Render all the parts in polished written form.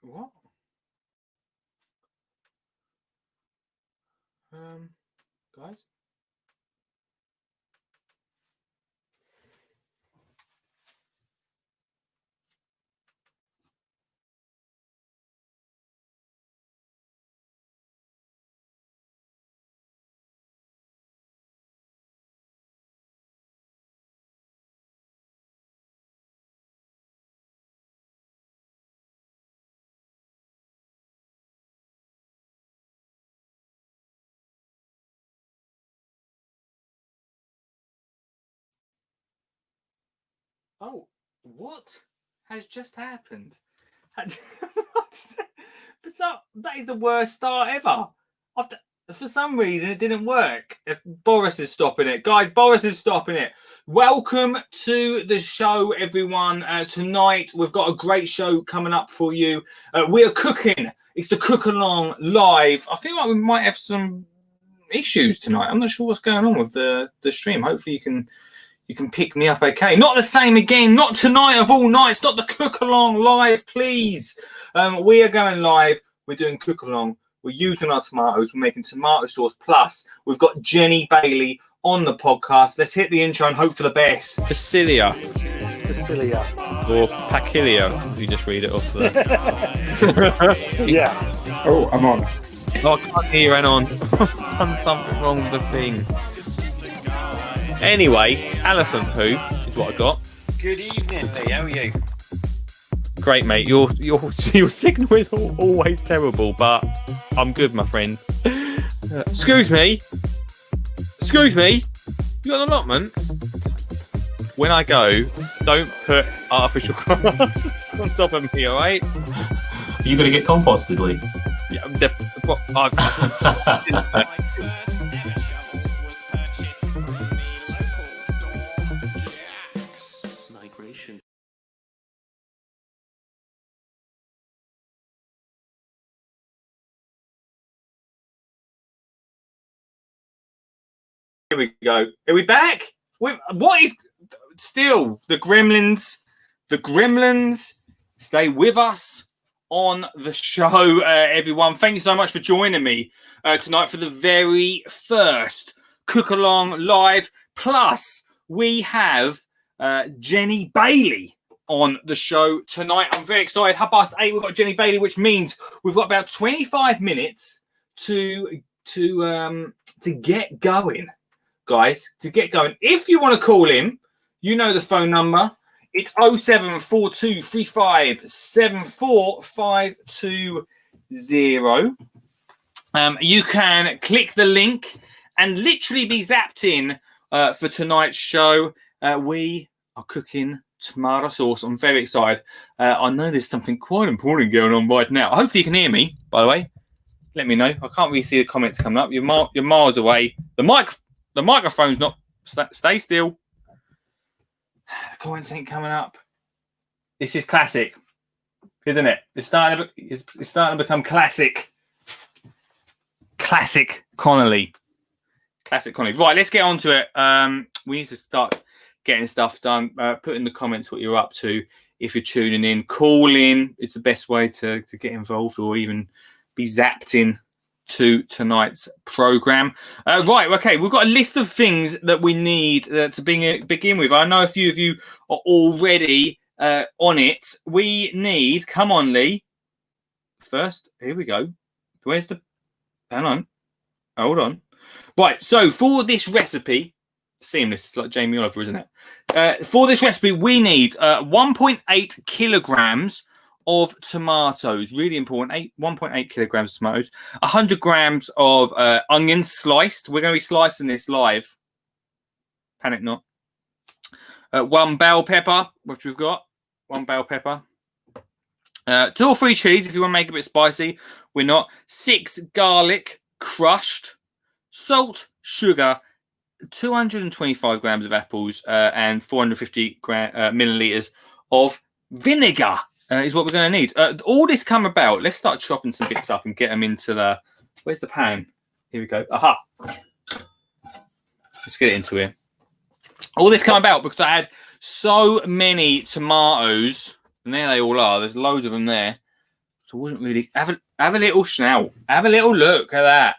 What? Guys? Oh, what has just happened? That is the worst start ever. For some reason, it didn't work. If Boris is stopping it. Guys, Boris is stopping it. Welcome to the show, everyone. Tonight, we've got a great show coming up for you. We are cooking. It's the Cook Along Live. I feel like we might have some issues tonight. I'm not sure what's going on with the stream. Hopefully, you can pick me up okay. Not the same again. Not tonight of all nights. Not the Cook Along Live, please. We are going live. We're doing Cook Along. We're using our tomatoes. We're making tomato sauce. Plus, we've got Jenny Bailey on the podcast. Let's hit the intro and hope for the best. Facilia. Or Pacilia, if you just read it off there. Yeah. Oh, I'm on. Oh, I can't hear you, Anon. I've done something wrong with the thing. Anyway, Alison Poo is what I got. Good evening, Lee. How are you? Great, mate. Your signal is always terrible, but I'm good, my friend. Excuse me. You got an allotment? When I go, don't put artificial grass on top of me, all right? You're going to get composted, Lee? Yeah, Here we go. Are we back? What is still the Gremlins? The Gremlins stay with us on the show, everyone. Thank you so much for joining me tonight for the very first Cook Along Live. Plus, we have Jenny Bailey on the show tonight. I'm very excited. 8:30, we've got Jenny Bailey, which means we've got about 25 minutes to get going. Guys, to get going. If you want to call in, you know the phone number. It's 07425374520. You can click the link and literally be zapped in for tonight's show. We are cooking tomato sauce. I'm very excited. I know there's something quite important going on right now. Hopefully you can hear me, by the way. Let me know. I can't really see the comments coming up. You're miles away. The microphone's not. Stay still. The comments ain't coming up. This is classic, isn't it? It's starting to become classic. Classic Connolly. Right, let's get on to it. We need to start getting stuff done. Put in the comments what you're up to. If you're tuning in, call in. It's the best way to get involved or even be zapped in to tonight's program. Right, okay, we've got a list of things that we need to begin with. I know a few of you are already on it. We need, come on, Lee. First, here we go. Where's the, hang on. Hold on. Right, so for this recipe, seamless, it's like Jamie Oliver, isn't it? For this recipe, we need 1.8 kilograms of tomatoes, really important. 1.8 kilograms of tomatoes, 100 grams of onions sliced. We're going to be slicing this live. Panic not. 1 bell pepper, which we've got. 1 bell pepper. 2 or 3 chilies if you want to make it a bit spicy. We're not. 6 garlic crushed. Salt, sugar, 225 grams of apples, and 450 milliliters of vinegar. Is what we're going to need. All this come about. Let's start chopping some bits up and get them into the. Where's the pan? Here we go. Aha. Let's get it into here. All this come about because I had so many tomatoes, and there they all are. There's loads of them there. So I wasn't really have a little snout. Have a little look at that.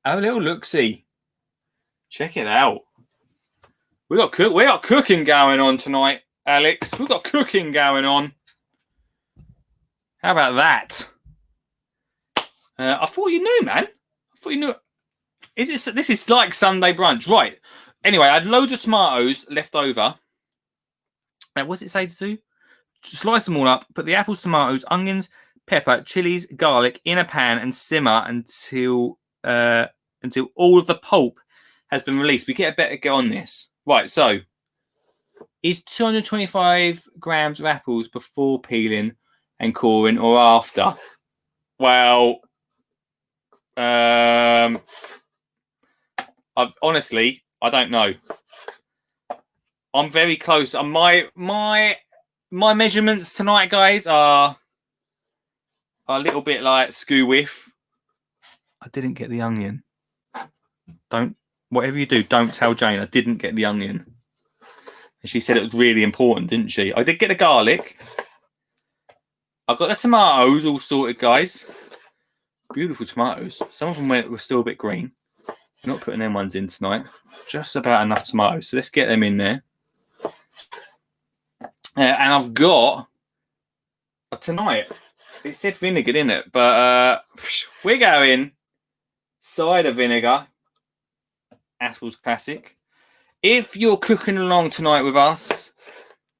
Have a little look see. Check it out. We got cooking going on tonight, Alex. We got cooking going on. How about that? I thought you knew, man. I thought you knew. This is like Sunday brunch, right? Anyway, I had loads of tomatoes left over. Now, what does it say to do? Slice them all up. Put the apples, tomatoes, onions, pepper, chilies, garlic in a pan and simmer until all of the pulp has been released. We get a better go on this. Right, so is 225 grams of apples before peeling and coring or after? Well, honestly, I don't know. I'm very close. My measurements tonight, guys, are a little bit like Scoo Whiff. I didn't get the onion. Whatever you do, don't tell Jane I didn't get the onion. And she said it was really important, didn't she? I did get the garlic. I got the tomatoes all sorted, guys. Beautiful tomatoes. Some of them were still a bit green. Not putting them ones in tonight. Just about enough tomatoes. So let's get them in there. And I've got tonight. It said vinegar, didn't it? But we're going cider vinegar. Aspel's Classic. If you're cooking along tonight with us,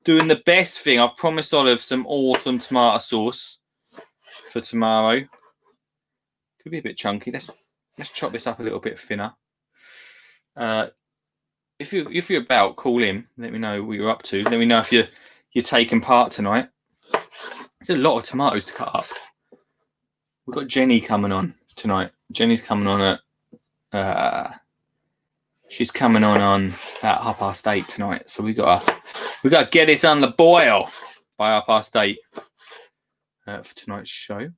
doing the best thing, I've promised Olive some awesome tomato sauce for tomorrow. Could be a bit chunky. Let's chop this up a little bit thinner. If you're about, call in. Let me know what you're up to. Let me know if you're taking part tonight. There's a lot of tomatoes to cut up. We've got Jenny coming on tonight. Jenny's coming on at she's coming on at 8:30 tonight. So we got to get this on the boil by 8:30 for tonight's show.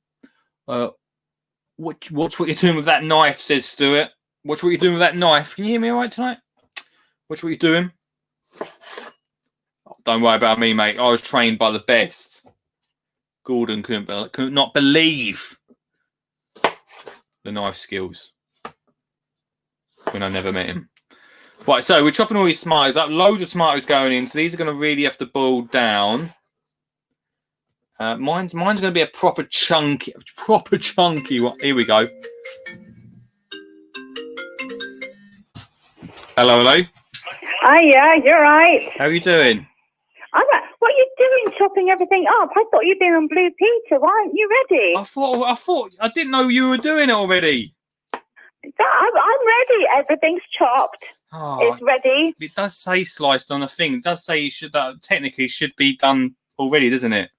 Watch what you're doing with that knife, says Stuart. Watch what you're doing with that knife. Can you hear me all right tonight? Watch what you're doing. Oh, don't worry about me, mate. I was trained by the best. Gordon could not believe the knife skills when I never met him. Right, so we're chopping all these tomatoes up. Loads of tomatoes going in. So these are going to really have to boil down. Mine's going to be a proper chunky one. Here we go. Hello. Yeah, you're right. How are you doing? I'm right. What are you doing, chopping everything up? I thought you'd been on Blue Peter. Why aren't you ready? I didn't know you were doing it already. I'm ready. Everything's chopped. Oh, it's ready. It does say sliced on the thing. It does say that technically should be done already, doesn't it?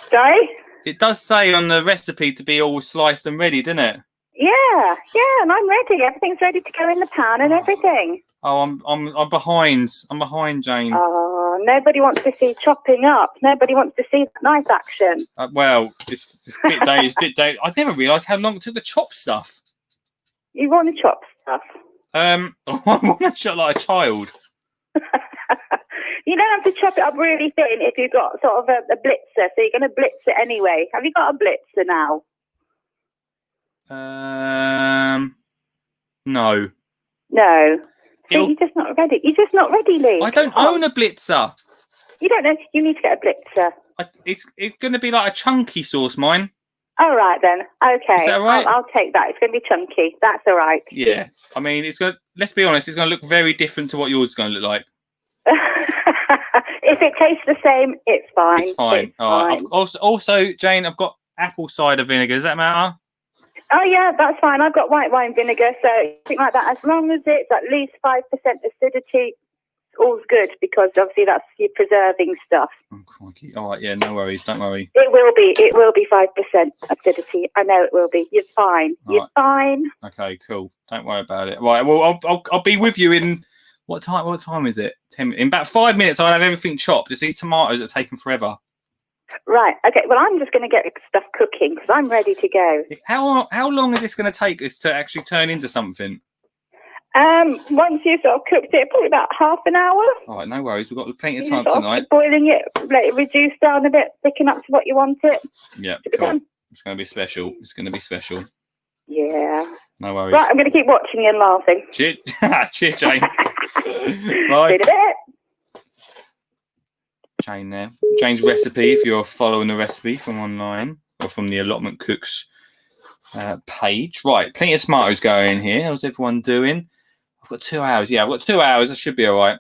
Sorry? It does say on the recipe to be all sliced and ready, doesn't it? Yeah, and I'm ready. Everything's ready to go in the pan and everything. Oh, I'm behind. I'm behind, Jane. Oh, nobody wants to see chopping up. Nobody wants to see that knife action. Well, it's bit day. It's bit day. I never realised how long it took to chop stuff. You want to chop stuff? I want to chop like a child. You don't have to chop it up really thin if you've got sort of a blitzer. So you're going to blitz it anyway. Have you got a blitzer now? No. You're just not ready. You're just not ready, Lee. I don't own a blitzer. You don't know. You need to get a blitzer. It's going to be like a chunky sauce, mine. All right then. Okay. Is that all right? I'll take that. It's going to be chunky. That's all right. Yeah. I mean, it's going. Let's be honest. It's going to look very different to what yours is going to look like. If it tastes the same, it's fine. It's fine. It's all right. fine. Also, Jane, I've got apple cider vinegar. Does that matter? Oh yeah, that's fine. I've got white wine vinegar, so something like that. As long as it's at least 5% acidity, all's good, because obviously that's your preserving stuff. Oh, crikey. All right. Yeah. No worries. Don't worry. It will be 5% acidity. I know it will be. You're fine. You're fine. Okay. Cool. Don't worry about it. Right. Well, I'll be with you in what time? What time is it? In about 5 minutes, I'll have everything chopped. It's these tomatoes that are taking forever. Right. Okay. Well, I'm just going to get stuff cooking because I'm ready to go. How long is this going to take us to actually turn into something? Once you've sort of cooked it, probably about half an hour. All right. No worries. We've got plenty of time tonight. Keep boiling it, let it reduce down a bit, thicken up to what you want it. Yeah. Cool. It's going to be special. It's going to be special. Yeah. No worries. Right, I'm going to keep watching you and laughing. Cheers, cheers, Jane. See Bye. you in a bit. Jane there. Jane's recipe, if you're following the recipe from online or from the Allotment Cooks page. Right, plenty of smartos going here. How's everyone doing? I've got 2 hours. Yeah, I've got 2 hours. I should be all right.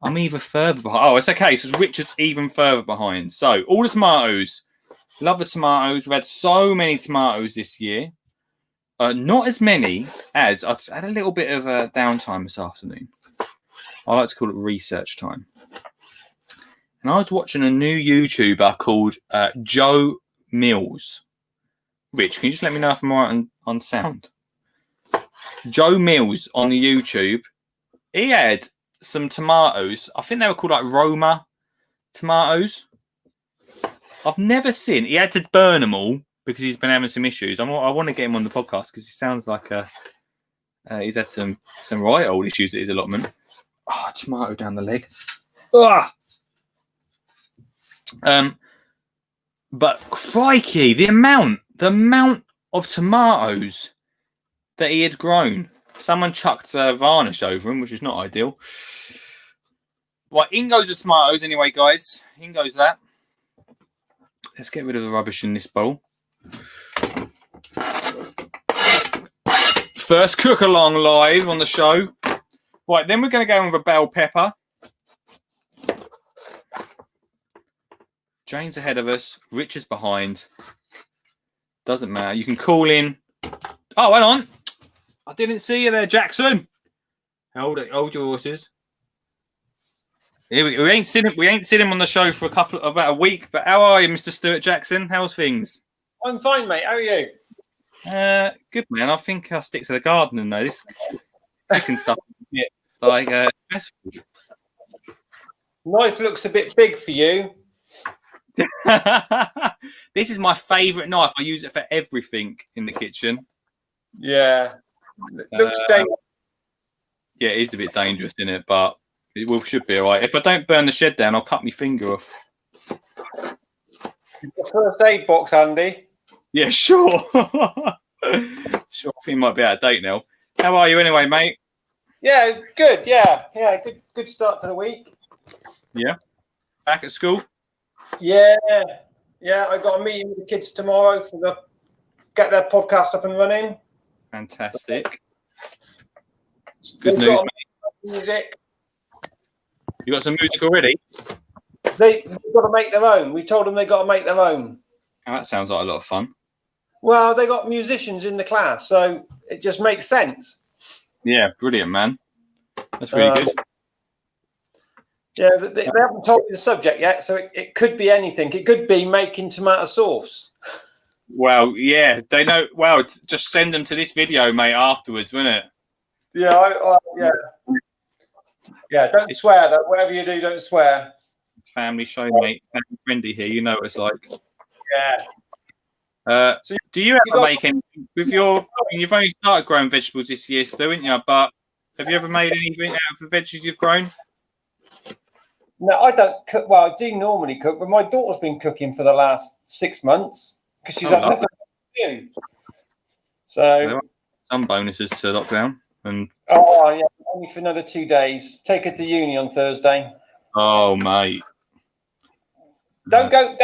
I'm even further behind. Oh, it's okay. So Richard's even further behind. So all the tomatoes. Love the tomatoes. We've had so many tomatoes this year. Not as many as I've had a little bit of a downtime this afternoon. I like to call it research time. And I was watching a new YouTuber called Joe Mills. Rich, can you just let me know if I'm right on sound? Joe Mills on the YouTube. He had some tomatoes. I think they were called like Roma tomatoes. I've never seen. He had to burn them all because he's been having some issues. I want to get him on the podcast because he sounds like he's had some right old issues at his allotment. Oh, tomato down the leg. Ah. But crikey, the amount of tomatoes that he had grown. Someone chucked varnish over him, which is not ideal. Right, in goes the tomatoes anyway, guys. In goes that. Let's get rid of the rubbish in this bowl. First cook along live on the show. Right, then we're going to go in with a bell pepper. Jane's ahead of us. Richard's behind. Doesn't matter. You can call in. Oh, hang on. I didn't see you there, Jackson. Hold your horses. Here we ain't seen him on the show for about a week. But how are you, Mr. Stuart Jackson? How's things? I'm fine, mate. How are you? Good, man. I think I'll stick to the gardening though. This cooking stuff, yeah, like stressful. Knife looks a bit big for you. This is my favourite knife. I use it for everything in the kitchen. Yeah. Looks dangerous. Yeah, it is a bit dangerous, isn't it? But should be all right. If I don't burn the shed down, I'll cut my finger off. The first aid box, Andy. Yeah, sure. Sure, I think it might be out of date now. How are you anyway, mate? Yeah, good. Yeah. Good start to the week. Yeah. Back at school? Yeah. I got a meeting with the kids tomorrow get their podcast up and running. Fantastic. Good news, mate. Music. You got some music already? They've got to make their own. We told them they got to make their own. Oh, that sounds like a lot of fun. Well, they got musicians in the class, so it just makes sense. Yeah, brilliant, man. That's really good. Yeah, they haven't told me the subject yet, so it could be anything. It could be making tomato sauce. Well, yeah, they know. Well, just send them to this video, mate, afterwards, won't it? Yeah, yeah. Don't swear. That whatever you do, don't swear. Family show, mate. Family friendly here. You know what it's like. Yeah. So do you ever make any with your? I mean, you've only started growing vegetables this year, still, haven't you? But have you ever made anything out of the veggies you've grown? No, I don't cook. Well, I do normally cook, but my daughter's been cooking for the last 6 months because she's had nothing to do. So some bonuses to lockdown and. Oh yeah, only for another 2 days. Take her to uni on Thursday. Oh mate. Don't go.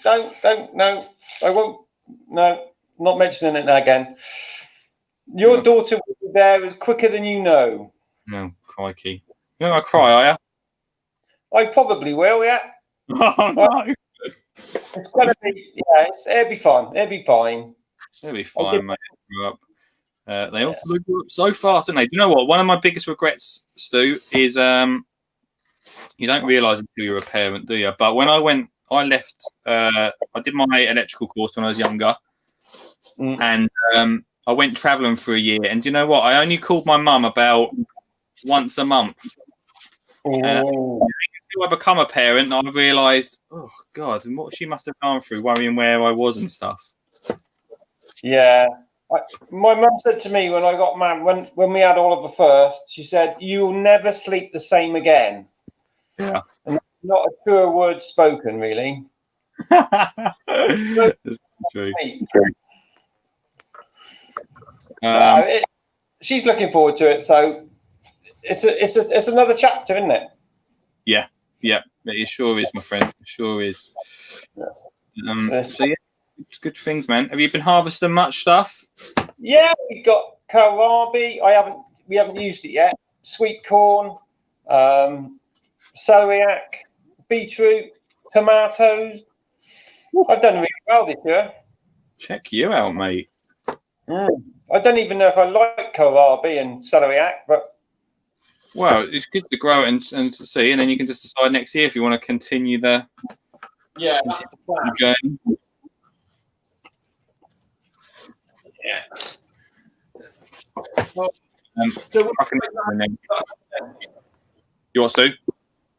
Don't. No, I won't. No, not mentioning it now again. Your daughter will be there as quicker than you know. No, crikey. You're not gonna cry, are you? I probably will, yeah. Oh no. It's gonna be, yeah. It'll be fun. It'll be fine. It'll be fine, mate. They all grew up so fast, don't they? Do you know what? One of my biggest regrets, Stu, is you don't realise until you're a parent, do you? But when I left. I did my electrical course when I was younger, and I went travelling for a year. And do you know what? I only called my mum about once a month. Until I become a parent, I realised, oh God, and what she must have gone through, worrying where I was and stuff. Yeah, my mum said to me when I got married, when we had Oliver first, she said, "You'll never sleep the same again." Yeah. And not a truer word spoken, really. That's true. She's looking forward to it, so it's another chapter, isn't it? Yeah, it sure is, my friend. It sure is. So yeah, it's good things, man. Have you been harvesting much stuff? Yeah, we've got kohlrabi. We haven't used it yet. Sweet corn, celeriac, beetroot, tomatoes. I've done really well this year. Check you out, mate. I don't even know if I like kohlrabi and celeriac, but well, it's good to grow it and to see, and then you can just decide next year if you want to continue the that's the plan. journey. Yeah. So you what, Stu?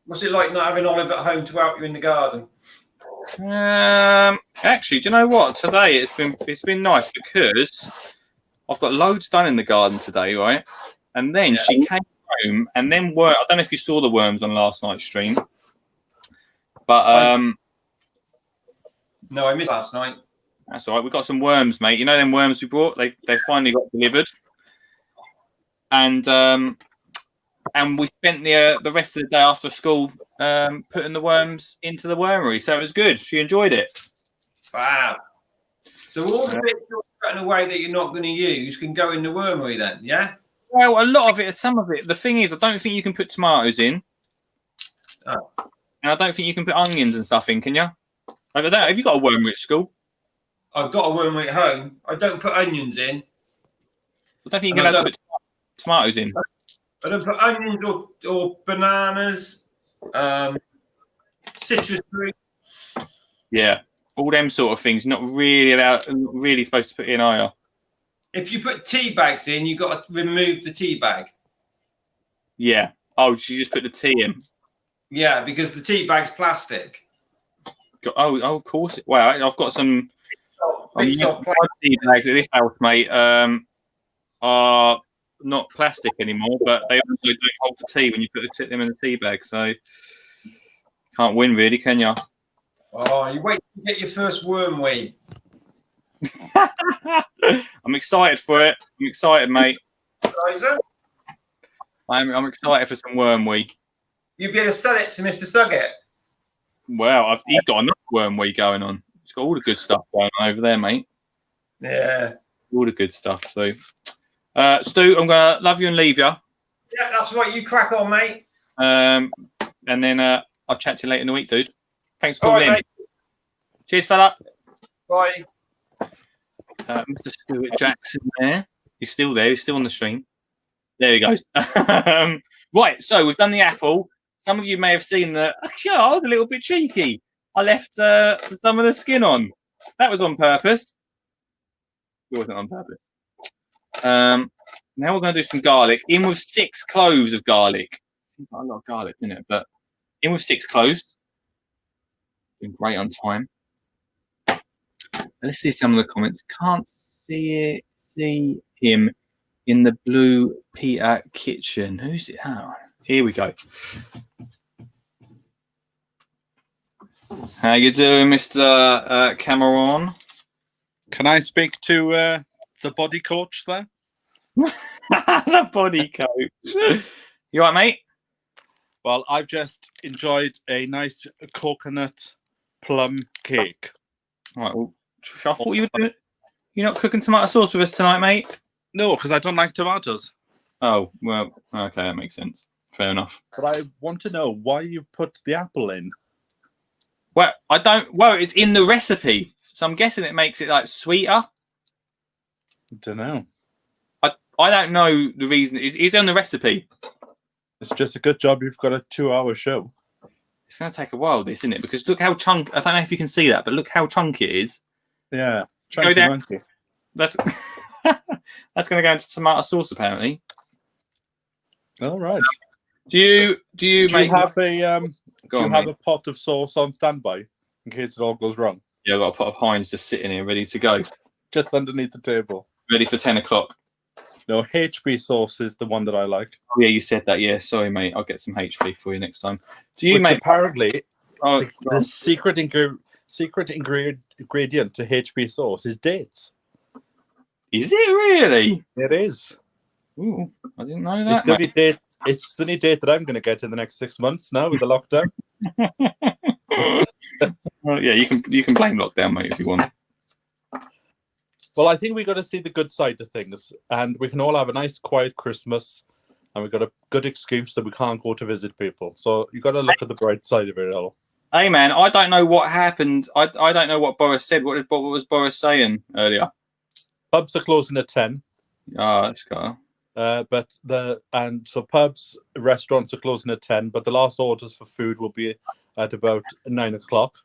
What's it like not having Olive at home to help you in the garden? Actually, do you know what? Today it's been nice because I've got loads done in the garden today, right? And then she came home, and then I don't know if you saw the worms on last night's stream, but no, I missed last night. That's all right. We got some worms, mate. You know them worms we brought? They finally got delivered, and we spent the rest of the day after school putting the worms into the wormery. So it was good. She enjoyed it. Wow. So all the bits you're putting away that you're not going to use can go in the wormery then, yeah? Well, a lot of it, some of it. The thing is, I don't think you can put tomatoes in. Oh. And I don't think you can put onions and stuff in, can you? Like that. Have you got a wormery at school? I've got a wormery at home. I don't put onions in. I don't think you can put tomatoes in. I don't put onions or bananas, citrus fruit. Yeah, all them sort of things. Not really supposed to put in, are you? If you put tea bags in, you've got to remove the tea bag. Yeah. Oh, so you just put the tea in? Yeah, because the tea bag's plastic. Oh, of course. Well, I've got some Big tea bags at this house, mate. Are not plastic anymore, but they also don't hold the tea when you put them in the tea bag. So can't win, really, can you? Oh, you wait to get your first wormweed. I'm excited for it. I'm excited, mate. Liza? I'm excited for some wormweed. You'd be able to sell it to Mr. Suggett. Well, he's got enough wormweed going on. He's got all the good stuff going on over there, mate. Yeah. All the good stuff. So, Stu, I'm going to love you and leave you. Yeah, that's right. You crack on, mate. And then I'll chat to you later in the week, dude. Thanks for calling in. Mate. Cheers, fella. Bye. Mr. Stuart Jackson there. He's still there. He's still on the stream. There he goes. Right, so we've done the apple. Some of you may have seen that. Actually, I was a little bit cheeky. I left some of the skin on. That was on purpose. It wasn't on purpose. Now we're going to do some garlic. In with 6 cloves of garlic. Seems like a lot of garlic, isn't it? But in with 6 cloves. Been great on time. Let's see some of the comments. Can't see him in the blue Peter kitchen. Who's it? Oh, here we go. How you doing, Mr. Cameron? Can I speak to the body coach there? The body coach. You all right, mate? Well, I've just enjoyed a nice coconut plum cake. All right. Well, I thought you were doing. You're not cooking tomato sauce with us tonight, mate? No, because I don't like tomatoes. Oh, well, okay, that makes sense. Fair enough. But I want to know why you put the apple in. Well, I don't. Well, it's in the recipe, so I'm guessing it makes it like sweeter. Don't know. I don't know the reason. It's on the recipe. It's just a good job you've got a 2-hour show. It's going to take a while, this, isn't it? Because look how chunky. I don't know if you can see that, but look how chunky it is. Yeah. Go down. That's that's going to go into tomato sauce, apparently. All right. Do you have a pot of sauce on standby in case it all goes wrong? Yeah, I've got a pot of Heinz just sitting here, ready to go. Just underneath the table. Ready for 10 o'clock. No, HB sauce is the one that I like. Oh, yeah, you said that. Yeah, sorry, mate. I'll get some HB for you next time. Do you, Which mate? Apparently, Oh, the secret ingredient. secret ingredient to HP sauce is dates. Is it really? It is. Ooh, I didn't know It's that. the only date. It's the only date that I'm going to get in the next 6 months now with the lockdown. Well, yeah, you can blame lockdown, mate, if you want. Well, I think we got to see the good side of things, and we can all have a nice, quiet Christmas, and we've got a good excuse that we can't go to visit people. So you got to look at the bright side of it all. Hey, man, I don't know what happened. I don't know what Boris said. What was Boris saying earlier? Pubs are closing at 10. Oh, let's go. So pubs, restaurants are closing at 10, but the last orders for food will be at about 9 o'clock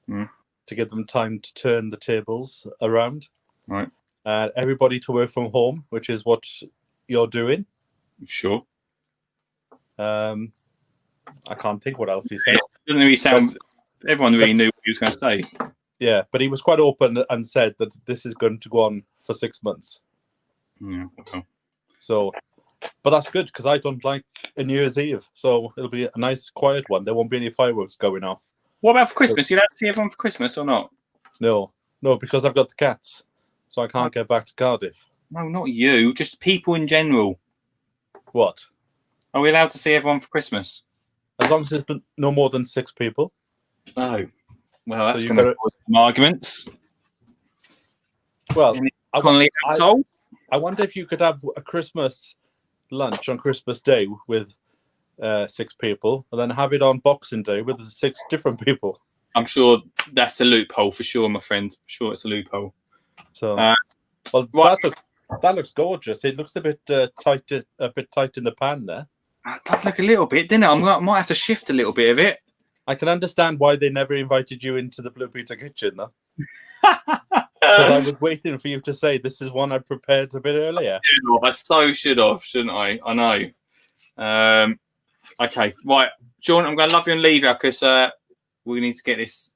to give them time to turn the tables around. Right. Everybody to work from home, which is what you're doing. Sure. I can't think what else he said. Doesn't really sound. Everyone really knew what he was going to say. Yeah, but he was quite open and said that this is going to go on for 6 months. Yeah. Okay. So, but that's good because I don't like a New Year's Eve. So it'll be a nice, quiet one. There won't be any fireworks going off. What about for Christmas? You allowed to see everyone for Christmas or not? No, because I've got the cats, so I can't get back to Cardiff. No, not you. Just people in general. What? Are we allowed to see everyone for Christmas? As long as there's no more than 6 people. Oh, well, that's So going to cause some arguments. Well, I wonder if you could have a Christmas lunch on Christmas Day with 6 people, and then have it on Boxing Day with 6 different people. I'm sure that's a loophole for sure, my friend. I'm sure it's a loophole. So, right. that looks gorgeous. It looks a bit tight in the pan there. That does look a little bit, didn't it? I might have to shift a little bit of it. I can understand why they never invited you into the Blue Peter kitchen, though. Because I was waiting for you to say this is one I prepared a bit earlier. I so should have, shouldn't I? I know. Okay, right, John, I'm going to love you and leave you because we need to get this.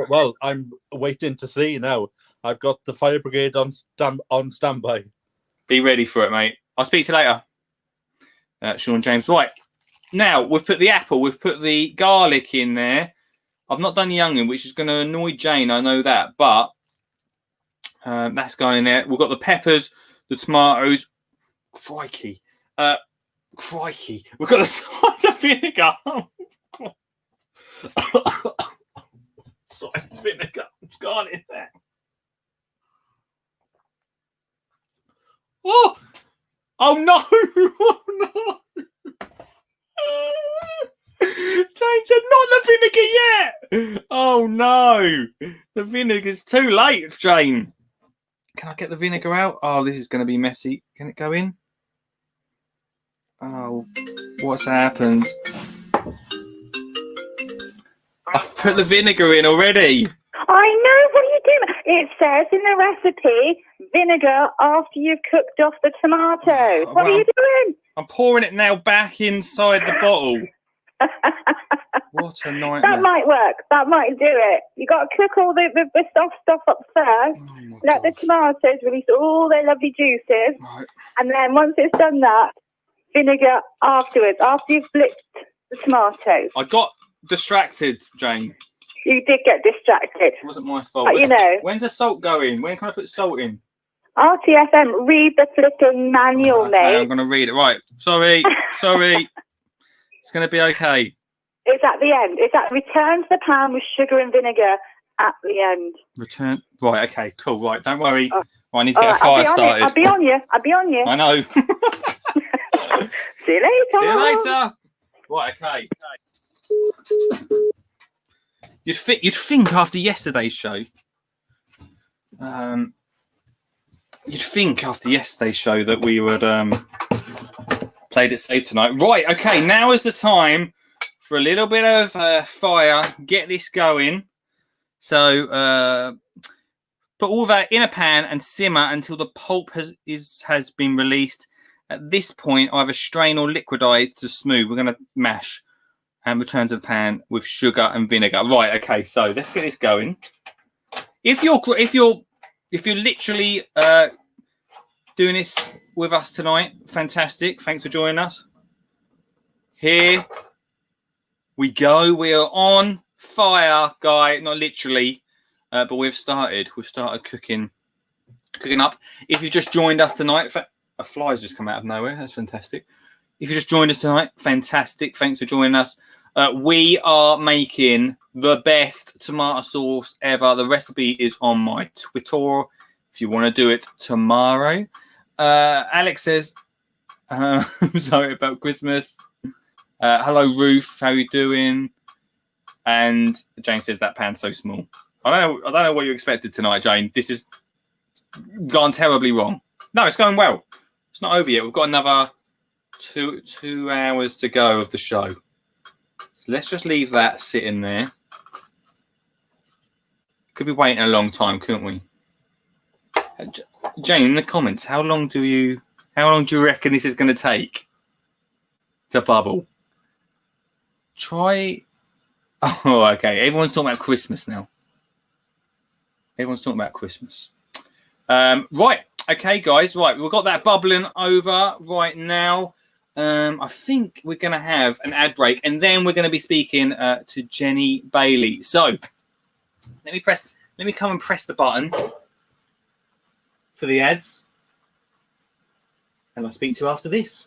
Well, I'm waiting to see now. I've got the fire brigade on standby. Be ready for it, mate. I'll speak to you later. Sean James. Right, now we've put the apple, we've put the garlic in there. I've not done the onion, which is going to annoy Jane, I know that, but that's going in there. We've got the peppers, the tomatoes. Crikey. We've got a cider vinegar. Cider vinegar. It's gone in there. Oh no! Oh no! Jane said, "Not the vinegar yet." Oh no! The vinegar's too late, Jane. Can I get the vinegar out? Oh, this is going to be messy. Can it go in? Oh, what's happened? I've put the vinegar in already. I know, what are you doing? It says in the recipe, vinegar after you've cooked off the tomatoes. What are you doing? I'm pouring it now back inside the bottle. What a nightmare. That might work. That might do it. You got to cook all the soft stuff up first. Let the tomatoes release all their lovely juices. Right. And then once it's done that, vinegar afterwards, after you've flipped the tomatoes. I got distracted, Jane. You did get distracted. It wasn't my fault. But you know. When's the salt going? When can I put salt in? RTFM, read the flipping manual, Okay, mate. I'm going to read it. Right. Sorry. It's going to be okay. It's at the end. It's at return to the pan with sugar and vinegar at the end. Return. Right. Okay. Cool. Right. Don't worry. Oh. I need to get a fire started. I'll be on you. I know. See you later. See you later. Right. Okay. You'd think after yesterday's show. You'd think after yesterday's show that we would played it safe tonight. Right. Okay. Now is the time for a little bit of fire. Get this going. So put all that in a pan and simmer until the pulp has been released. At this point, either strain or liquidize to smooth. We're going to mash and return to the pan with sugar and vinegar. Right. Okay. So let's get this going. If you're literally doing this with us tonight, fantastic. Thanks for joining us. Here we go. We are on fire, guy. Not literally, but we've started. We've started cooking up. If you just joined us tonight, a fly's just come out of nowhere. That's fantastic. If you just joined us tonight, fantastic. Thanks for joining us. We are making the best tomato sauce ever. The recipe is on my Twitter if you want to do it tomorrow. Alex says, sorry about Christmas. Hello, Ruth. How you doing? And Jane says that pan's so small. I don't know what you expected tonight, Jane. This has gone terribly wrong. No, it's going well. It's not over yet. We've got another two hours to go of the show. So let's just leave that sitting there. Could be waiting a long time, couldn't we? Jane, in the comments, how long do you reckon this is going to take to bubble? Try. Oh, okay. Everyone's talking about Christmas now. Everyone's talking about Christmas. Right. Okay, guys. Right. We've got that bubbling over right now. I think we're going to have an ad break, and then we're going to be speaking to Jenny Bailey. So let me come and press the button for the ads, and I'll speak to you after this.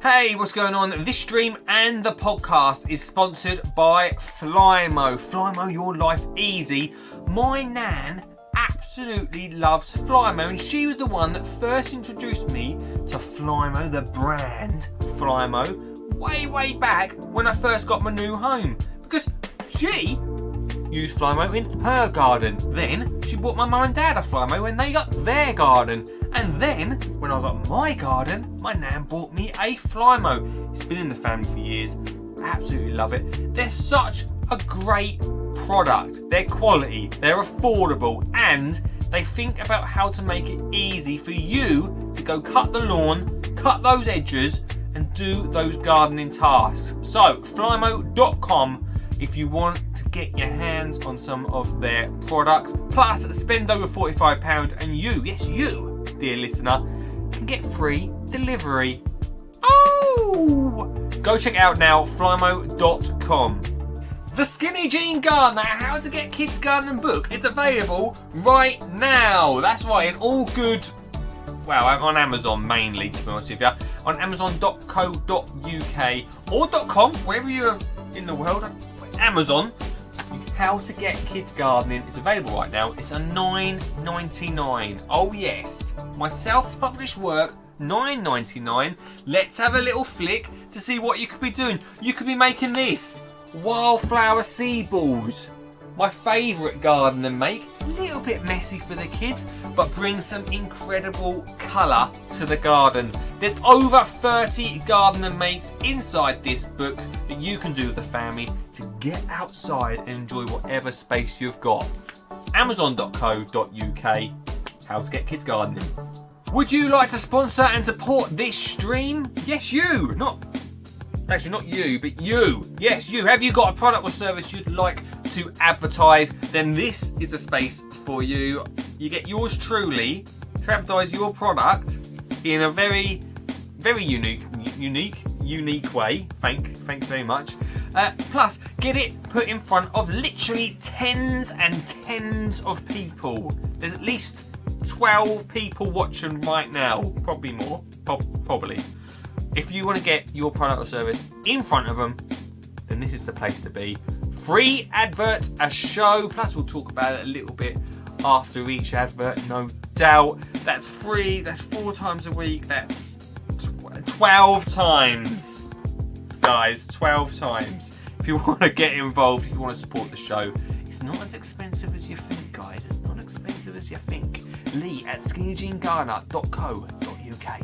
Hey, what's going on? This stream and the podcast is sponsored by Flymo. Flymo, your life easy. My nan absolutely loves Flymo, and she was the one that first introduced me to Flymo, the brand Flymo, way back when I first got my new home, because she used Flymo in her garden. Then she bought my mum and dad a Flymo when they got their garden, and then when I got my garden, my nan bought me a Flymo. It's been in the family for years. Absolutely love it. They're such a great product. They're quality, they're affordable, and they think about how to make it easy for you to go cut the lawn, cut those edges, and do those gardening tasks. So flymo.com if you want to get your hands on some of their products, plus spend over £45, and you, yes you, dear listener, can get free delivery. Oh! Go check it out now, flymo.com. The Skinny Jean Gardener, How to Get Kids Gardening book, it's available right now. That's right, in all good, well, I'm on Amazon mainly, to be honest with you. On amazon.co.uk or .com, wherever you're in the world. Amazon, How to Get Kids Gardening is available right now. It's a $9.99. Oh yes, my self-published work, $9.99. Let's have a little flick to see what you could be doing. You could be making this. Wildflower seed balls. My favourite gardener make. A little bit messy for the kids, but brings some incredible colour to the garden. There's over 30 gardener makes inside this book that you can do with the family to get outside and enjoy whatever space you've got. Amazon.co.uk. How to Get Kids Gardening. Would you like to sponsor and support this stream? Yes, you. Actually, not you, but you. Yes, you. Have you got a product or service you'd like to advertise? Then this is the space for you. You get yours truly to advertise your product in a very, very unique way. Thanks very much. Plus, get it put in front of literally tens and tens of people. There's at least 12 people watching right now. Probably more. Probably. If you want to get your product or service in front of them, then this is the place to be. Free advert, a show, plus we'll talk about it a little bit after each advert, no doubt. That's free, that's 4 times a week, that's 12 times. Guys, 12 times. If you want to get involved, if you want to support the show, it's not as expensive as you think, guys. It's not expensive as you think. Lee at skinnyjeangardener.co.uk.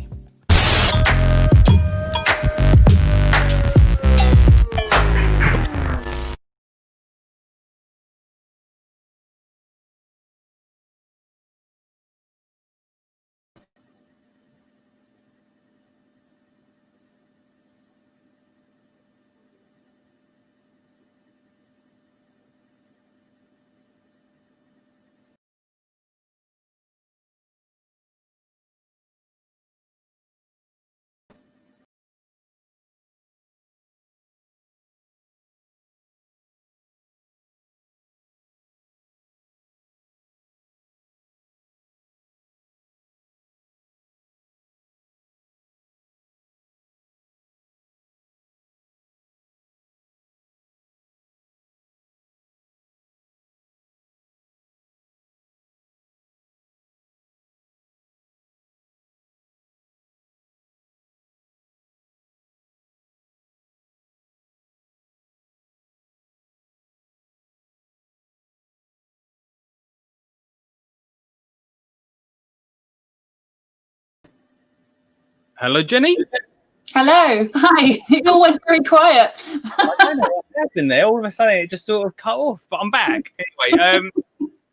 Hello, Jenny. Hello. Hi. It all went very quiet. I don't know what happened there. All of a sudden, it just sort of cut off, but I'm back. Anyway,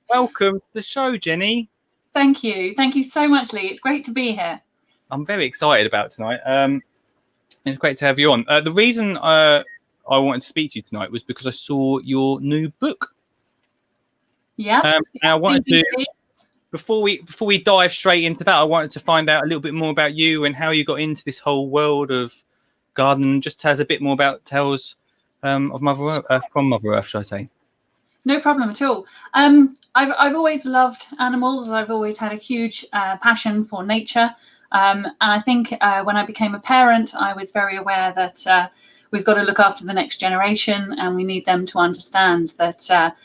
welcome to the show, Jenny. Thank you. Thank you so much, Lee. It's great to be here. I'm very excited about tonight. It's great to have you on. The reason I wanted to speak to you tonight was because I saw your new book. Yeah. And I wanted to, before we dive straight into that, I wanted to find out a little bit more about you and how you got into this whole world of gardening. Just tell us a bit more about tales of Mother Earth, from Mother Earth, should I say? No problem at all. I've always loved animals. I've always had a huge passion for nature. And I think when I became a parent, I was very aware that we've got to look after the next generation, and we need them to understand that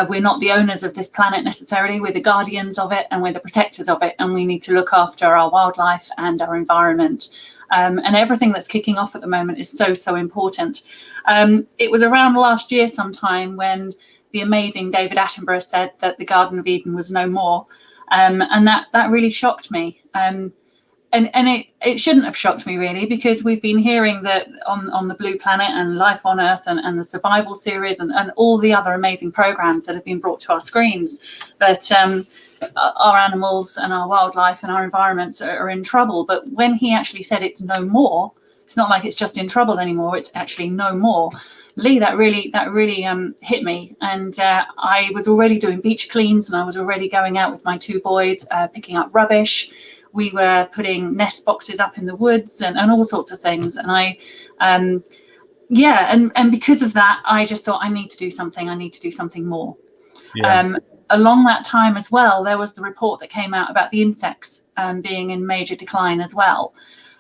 we're not the owners of this planet necessarily. We're the guardians of it, and we're the protectors of it, and we need to look after our wildlife and our environment. And everything that's kicking off at the moment is so important. It was around last year sometime when the amazing David Attenborough said that the Garden of Eden was no more. And that really shocked me. And it shouldn't have shocked me, really, because we've been hearing that on the Blue Planet and Life on Earth and the Survival series and all the other amazing programs that have been brought to our screens, that our animals and our wildlife and our environments are in trouble. But when he actually said it's no more, it's not like it's just in trouble anymore, it's actually no more. Lee, that really hit me. And I was already doing beach cleans, and I was already going out with my two boys, picking up rubbish. We were putting nest boxes up in the woods and all sorts of things. And and because of that, I just thought I need to do something more. Yeah. Along that time as well, there was the report that came out about the insects being in major decline as well.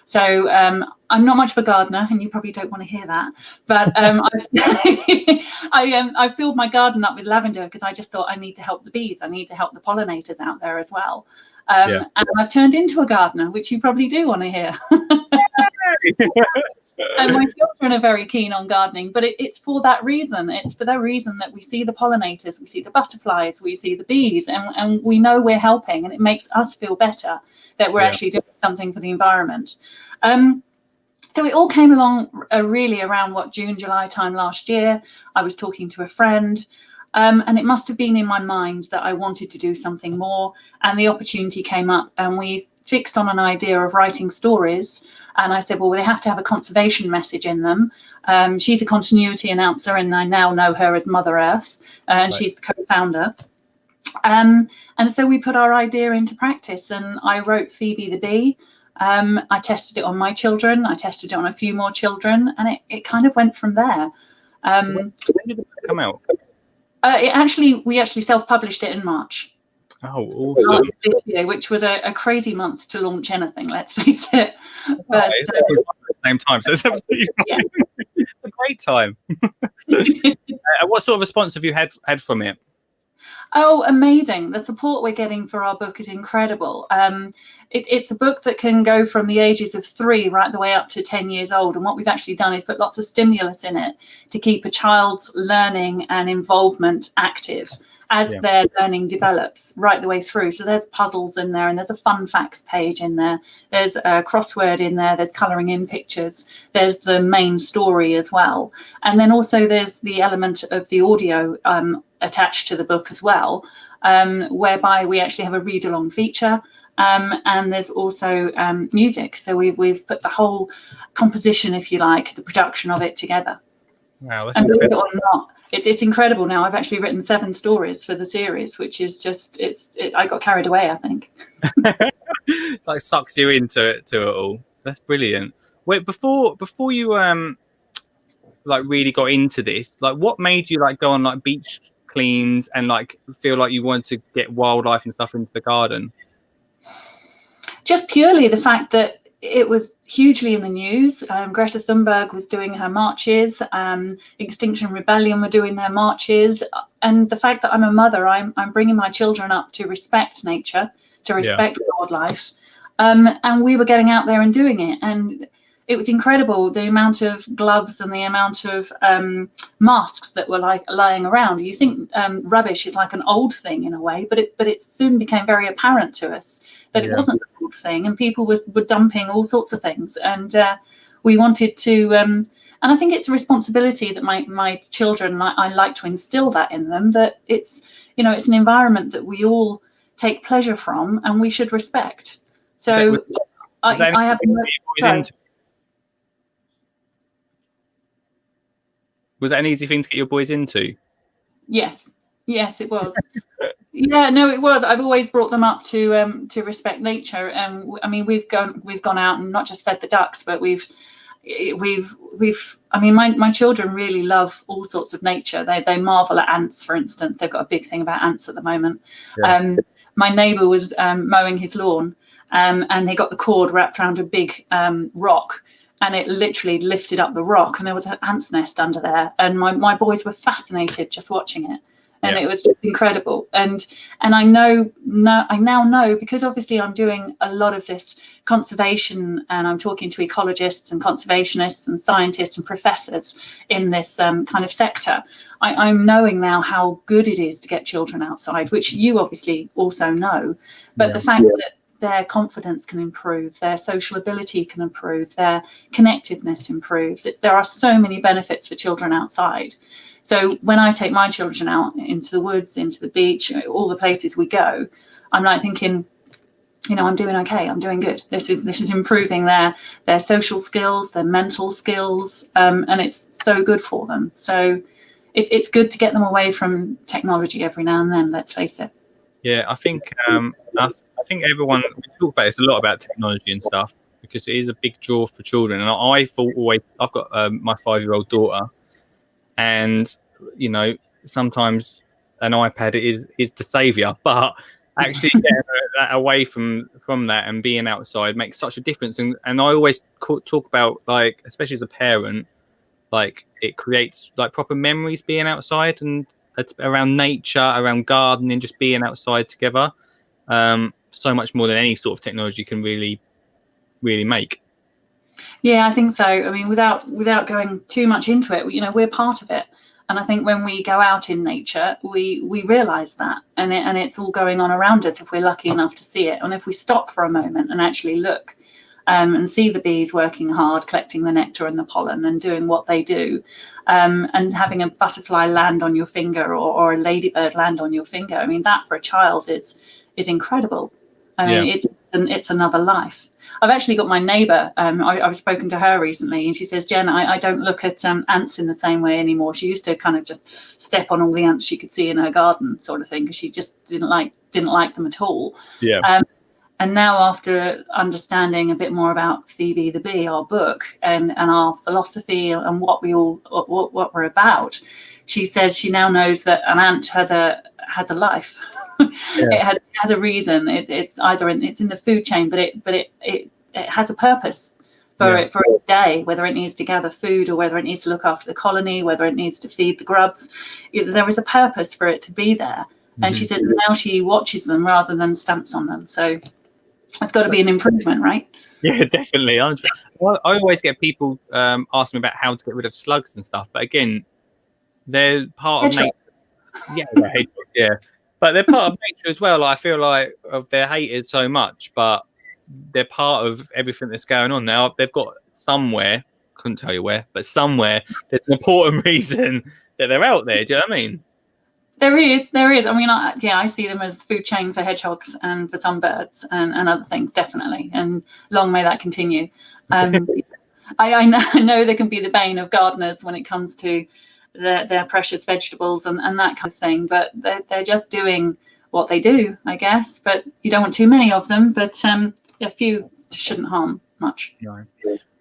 So I'm not much of a gardener, and you probably don't want to hear that. But I filled my garden up with lavender because I just thought I need to help the bees. I need to help the pollinators out there as well. And I've turned into a gardener, which you probably do want to hear. And my children are very keen on gardening, but it's for that reason. It's for that reason that we see the pollinators, we see the butterflies, we see the bees, and we know we're helping, and it makes us feel better that we're actually doing something for the environment. So it all came along really around June, July time last year. I was talking to a friend, and it must have been in my mind that I wanted to do something more, and the opportunity came up, and we fixed on an idea of writing stories. And I said, well, they have to have a conservation message in them. She's a continuity announcer, and I now know her as Mother Earth, and she's the co-founder. And so we put our idea into practice, and I wrote Phoebe the Bee. I tested it on my children. I tested it on a few more children, and it kind of went from there. When did it come out? We actually self-published it in March. Oh, awesome. This year, which was a crazy month to launch anything, let's face it. But at the same time, so it's absolutely fine. It's a great time. What sort of response have you had from it? Oh, amazing. The support we're getting for our book is incredible. It's a book that can go from the ages of 3 right the way up to 10 years old. And what we've actually done is put lots of stimulus in it to keep a child's learning and involvement active as their learning develops right the way through. So there's puzzles in there, and there's a fun facts page in there. There's a crossword in there. There's colouring in pictures. There's the main story as well. And then also there's the element of the audio attached to the book as well, whereby we actually have a read-along feature. And there's also music. So we've put the whole composition, if you like, the production of it together. Wow, that's and believe it or not, it's incredible now. I've actually written 7 stories for the series, which is just, I got carried away, I think. Like sucks you into it all. That's brilliant. Wait, before you like really got into this, like what made you like go on like beach cleans and like feel like you wanted to get wildlife and stuff into the garden? Just purely the fact that it was hugely in the news. Greta Thunberg was doing her marches. Extinction Rebellion were doing their marches. And the fact that I'm a mother, I'm bringing my children up to respect nature, to respect wildlife. And we were getting out there and doing it. And it was incredible, the amount of gloves and the amount of masks that were like lying around. You think rubbish is like an old thing in a way, but it soon became very apparent to us that it wasn't an old old thing, and people were dumping all sorts of things, and we wanted to. And I think it's a responsibility that my children, I like to instill that in them, that it's it's an environment that we all take pleasure from and we should respect. So I have. Was that an easy thing to get your boys into? Yes, it was. Yeah, no, it was. I've always brought them up to respect nature, and I mean, we've gone out and not just fed the ducks, but we've. I mean, my children really love all sorts of nature. They marvel at ants, for instance. They've got a big thing about ants at the moment. Yeah. My neighbour was mowing his lawn, and they got the cord wrapped around a big rock. And it literally lifted up the rock, and there was an ant's nest under there. And my boys were fascinated just watching it, and it was just incredible. And I now know, because obviously I'm doing a lot of this conservation, and I'm talking to ecologists and conservationists and scientists and professors in this kind of sector. I'm knowing now how good it is to get children outside, which you obviously also know. But the fact that their confidence can improve, their social ability can improve, their connectedness improves. There are so many benefits for children outside. So when I take my children out into the woods, into the beach, all the places we go, I'm like thinking, I'm doing okay, I'm doing good. This is improving their social skills, their mental skills, and it's so good for them. So it's good to get them away from technology every now and then, let's face it. Yeah, I think I think everyone, we talk about this a lot about technology and stuff, because it is a big draw for children. And I thought always, I've got my 5-year-old daughter, and sometimes an iPad is the savior, but actually getting that away from that and being outside makes such a difference. And I always talk about, like, especially as a parent, like, it creates like proper memories being outside and around nature, around gardening, just being outside together. So much more than any sort of technology can really make. Yeah, I think so. I mean, without going too much into it, we're part of it. And I think when we go out in nature, we realize that, and it's all going on around us if we're lucky enough to see it. And if we stop for a moment and actually look and see the bees working hard, collecting the nectar and the pollen and doing what they do, and having a butterfly land on your finger or a ladybird land on your finger, I mean, that for a child is incredible. I mean, it's another life. I've actually got my neighbour. I've spoken to her recently, and she says, Jen, I don't look at ants in the same way anymore. She used to kind of just step on all the ants she could see in her garden, sort of thing, because she just didn't like them at all. Yeah. And now, after understanding a bit more about Phoebe the Bee, our book, and our philosophy and what we're about, she says she now knows that an ant has a life. It has a reason. It's either it's in the food chain, but it has a purpose for its day, whether it needs to gather food or whether it needs to look after the colony, whether it needs to feed the grubs. There is a purpose for it to be there. And she says now she watches them rather than stamps on them. So it's got to be an improvement, right? Yeah, definitely. I always get people ask me about how to get rid of slugs and stuff, but again, they're part of nature. Yeah. But they're part of nature as well. I feel like they're hated so much, but they're part of everything that's going on now. They've got somewhere, couldn't tell you where, but somewhere there's an important reason that they're out there. Do you know what I mean? There is. I mean, I see them as the food chain for hedgehogs and for some birds and other things, definitely. And long may that continue. I know they can be the bane of gardeners when it comes to their precious vegetables and that kind of thing, but they're just doing what they do, I guess. But you don't want too many of them, but a few shouldn't harm much. No.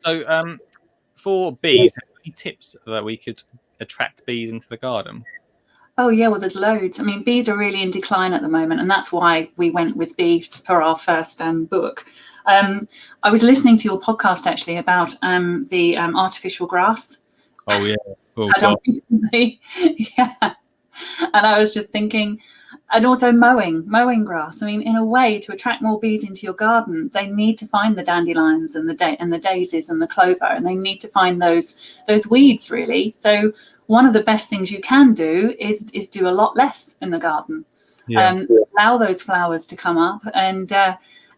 So for bees, any tips that we could attract bees into the garden? Oh yeah, well there's loads. I mean, bees are really in decline at the moment, and that's why we went with bees for our first book. I was listening to your podcast actually about the artificial grass. Oh yeah. Oh, yeah. And I was just thinking, and also mowing grass. I mean, in a way, to attract more bees into your garden, they need to find the dandelions and the daisies and the clover, and they need to find those weeds really. So one of the best things you can do is do a lot less in the garden. Allow those flowers to come up and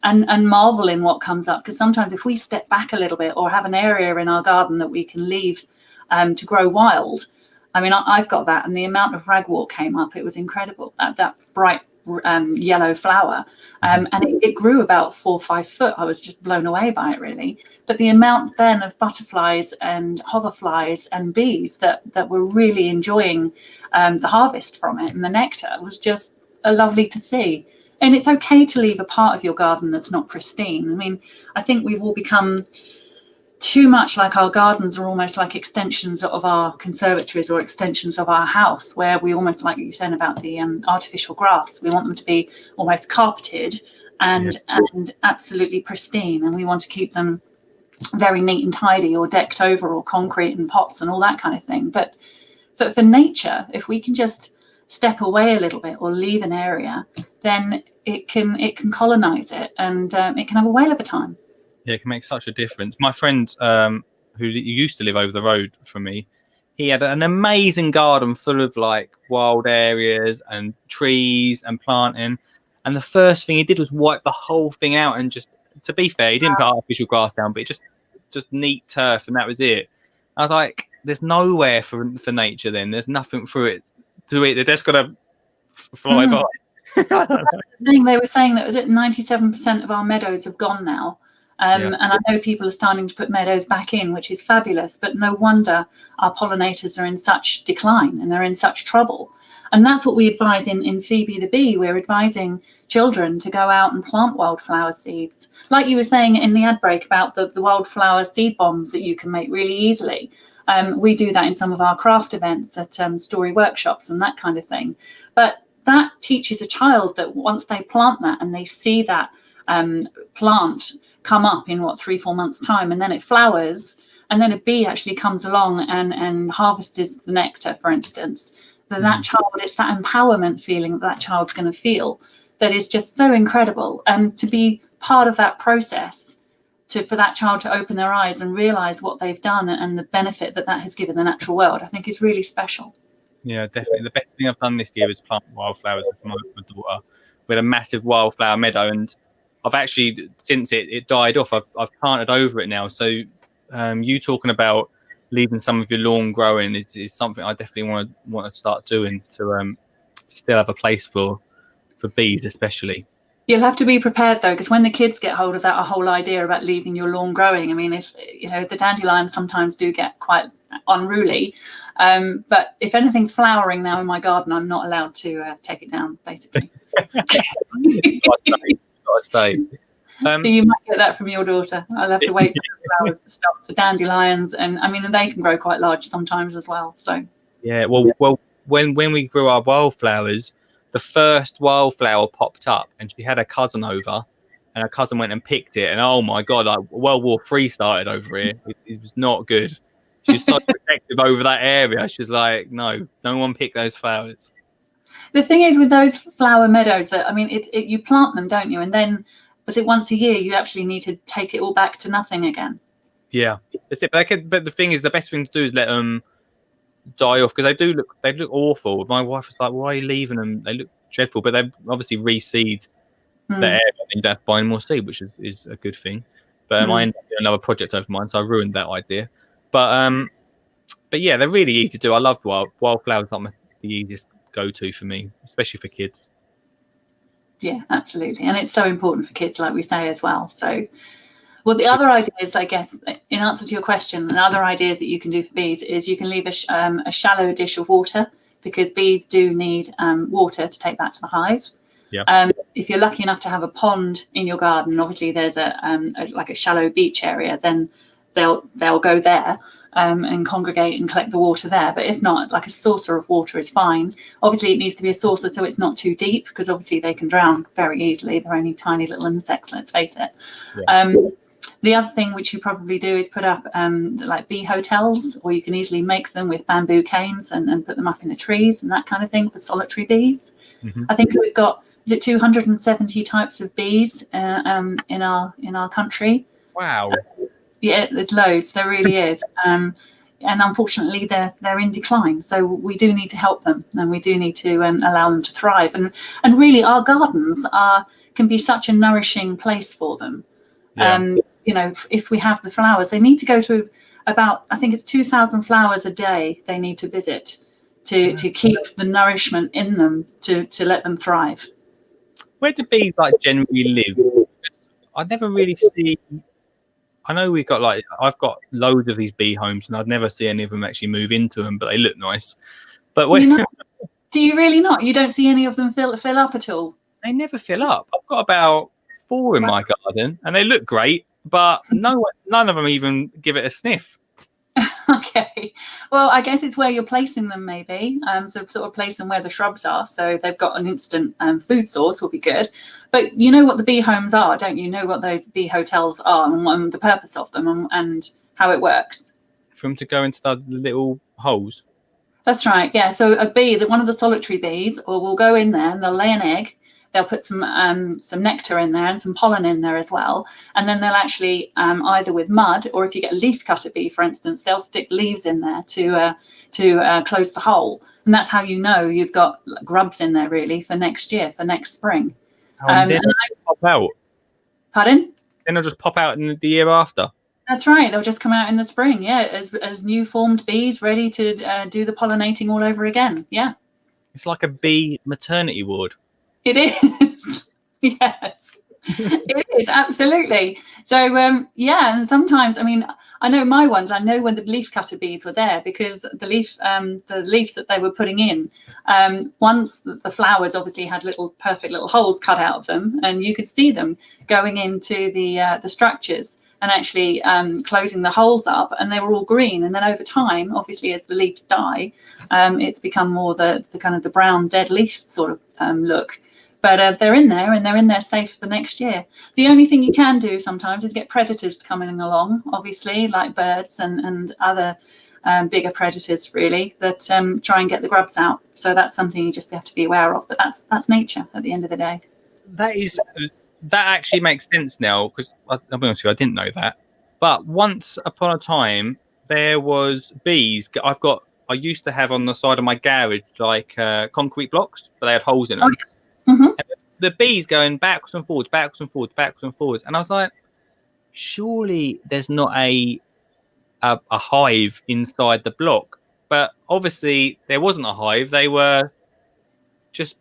and marvel in what comes up. Because sometimes if we step back a little bit or have an area in our garden that we can leave to grow wild, I mean, I've got that, and the amount of ragwort came up, it was incredible. That bright yellow flower, and it grew about 4 or 5 foot. I was just blown away by it, really. But the amount then of butterflies and hoverflies and bees that were really enjoying the harvest from it, and the nectar was just lovely to see. And it's okay to leave a part of your garden that's not pristine. I mean, I think we've all become too much like our gardens are almost like extensions of our conservatories or extensions of our house, where we almost, like you said about the artificial grass, we want them to be almost carpeted and absolutely pristine, and we want to keep them very neat and tidy, or decked over, or concrete and pots and all that kind of thing. But for nature, if we can just step away a little bit or leave an area, then it can colonize it, and it can have a whale of a time. Yeah, it can make such a difference. My friend who used to live over the road from me, he had an amazing garden full of like wild areas and trees and planting. And the first thing he did was wipe the whole thing out. And just, to be fair, he didn't put artificial grass down, but just neat turf, and that was it. I was like, there's nowhere for nature then. There's nothing for it to eat. They're just going to fly by. They were saying that, was it 97% of our meadows have gone now? And I know people are starting to put meadows back in, which is fabulous, but no wonder our pollinators are in such decline and they're in such trouble. And that's what we advise in Phoebe the Bee. We're advising children to go out and plant wildflower seeds. Like you were saying in the ad break about the wildflower seed bombs that you can make really easily. We do that in some of our craft events at story workshops and that kind of thing. But that teaches a child that once they plant that and they see that plant come up in 3-4 months time, and then it flowers, and then a bee actually comes along and harvests the nectar, for instance, then that child, it's that empowerment feeling that child's going to feel that is just so incredible. And to be part of that process, for that child to open their eyes and realize what they've done and the benefit that has given the natural world, I think is really special. Yeah, definitely. The best thing I've done this year is plant wildflowers with my daughter. We had a massive wildflower meadow, and I've actually, since it died off, I've planted over it now. So you talking about leaving some of your lawn growing is something I definitely want to start doing to still have a place for bees, especially. You'll have to be prepared though, because when the kids get hold of that whole idea about leaving your lawn growing, I mean, if the dandelions sometimes do get quite unruly, but if anything's flowering now in my garden, I'm not allowed to take it down, basically. Stay. So you might get that from your daughter. I'll have to wait for the flowers to stop, the dandelions, and I mean, they can grow quite large sometimes as well. So yeah, well, when we grew our wildflowers, the first wildflower popped up, and she had a cousin over, and her cousin went and picked it, and oh my god, World War III started over here. It was not good. She was so protective over that area. She's like, no one pick those flowers. The thing is with those flower meadows that, I mean, you plant them, don't you? And then, was it once a year you actually need to take it all back to nothing again? Yeah, that's it. But the thing is, the best thing to do is let them die off, because they look awful. My wife was like, why are you leaving them? They look dreadful, but they obviously reseed the area, and you don't have to buy more seed, which is a good thing. But I ended up doing another project over mine, so I ruined that idea. But yeah, they're really easy to do. I love wildflowers. Are the easiest go-to for me, especially for kids. Yeah, absolutely. And it's so important for kids, like we say as well. So, well, the other ideas, I guess, in answer to your question, and other ideas that you can do for bees is you can leave a shallow dish of water, because bees do need water to take back to the hive. Yeah. If you're lucky enough to have a pond in your garden, obviously there's like a shallow beach area, then they'll go there and congregate and collect the water there. But if not, like a saucer of water is fine. Obviously it needs to be a saucer so it's not too deep, because obviously they can drown very easily. They're only tiny little insects, let's face it. Yeah. The other thing which you probably do is put up like bee hotels, or you can easily make them with bamboo canes and put them up in the trees and that kind of thing for solitary bees. I think we've got, is it 270 types of bees in our country? Wow. Yeah, there's loads. There really is. And unfortunately, they're in decline. So we do need to help them, and we do need to allow them to thrive. And really, our gardens are can be such a nourishing place for them. Yeah. If we have the flowers, they need to go to about, I think it's 2,000 flowers a day they need to visit to keep the nourishment in them to let them thrive. Where do bees like generally live? I never really see. I know we've got I've got loads of these bee homes, and I'd never see any of them actually move into them, but they look nice. But do you really not? You don't see any of them fill up at all? They never fill up. I've got about 4 in my garden, and they look great, but none of them even give it a sniff. Okay, well, I guess it's where you're placing them, maybe. So sort of place them where the shrubs are, so they've got an instant food source will be good. But you know what the bee homes are, don't you? Know what those bee hotels are and the purpose of them and how it works. For them to go into the little holes. That's right. Yeah. So a bee, one of the solitary bees, will go in there and they'll lay an egg. They'll put some nectar in there and some pollen in there as well. And then they'll actually either with mud, or if you get a leaf cutter bee, for instance, they'll stick leaves in there to close the hole. And that's how you know you've got grubs in there really for next year, for next spring. Then they'll pop out. Pardon? Then they'll just pop out in the year after. That's right. They'll just come out in the spring. Yeah, as new formed bees ready to do the pollinating all over again. Yeah. It's like a bee maternity ward. It is. Yes, it is, absolutely. So and sometimes, I mean, I know my ones, I know when the leaf cutter bees were there, because the leaves that they were putting in, once the flowers obviously had perfect little holes cut out of them, and you could see them going into the structures and actually closing the holes up, and they were all green. And then over time, obviously, as the leaves die, it's become more the kind of the brown dead leaf sort of look. But they're in there, and they're in there safe for next year. The only thing you can do sometimes is get predators coming along, obviously, like birds and other bigger predators, really, that try and get the grubs out. So that's something you just have to be aware of. But that's nature at the end of the day. That actually makes sense now, because I'll be honest with you, I didn't know that. But once upon a time, there was bees. I used to have on the side of my garage concrete blocks, but they had holes in them. Oh, yeah. Mm-hmm. And the bees going backwards and forwards, backwards and forwards, backwards and forwards. And I was like, surely there's not a hive inside the block. But obviously there wasn't a hive. They were just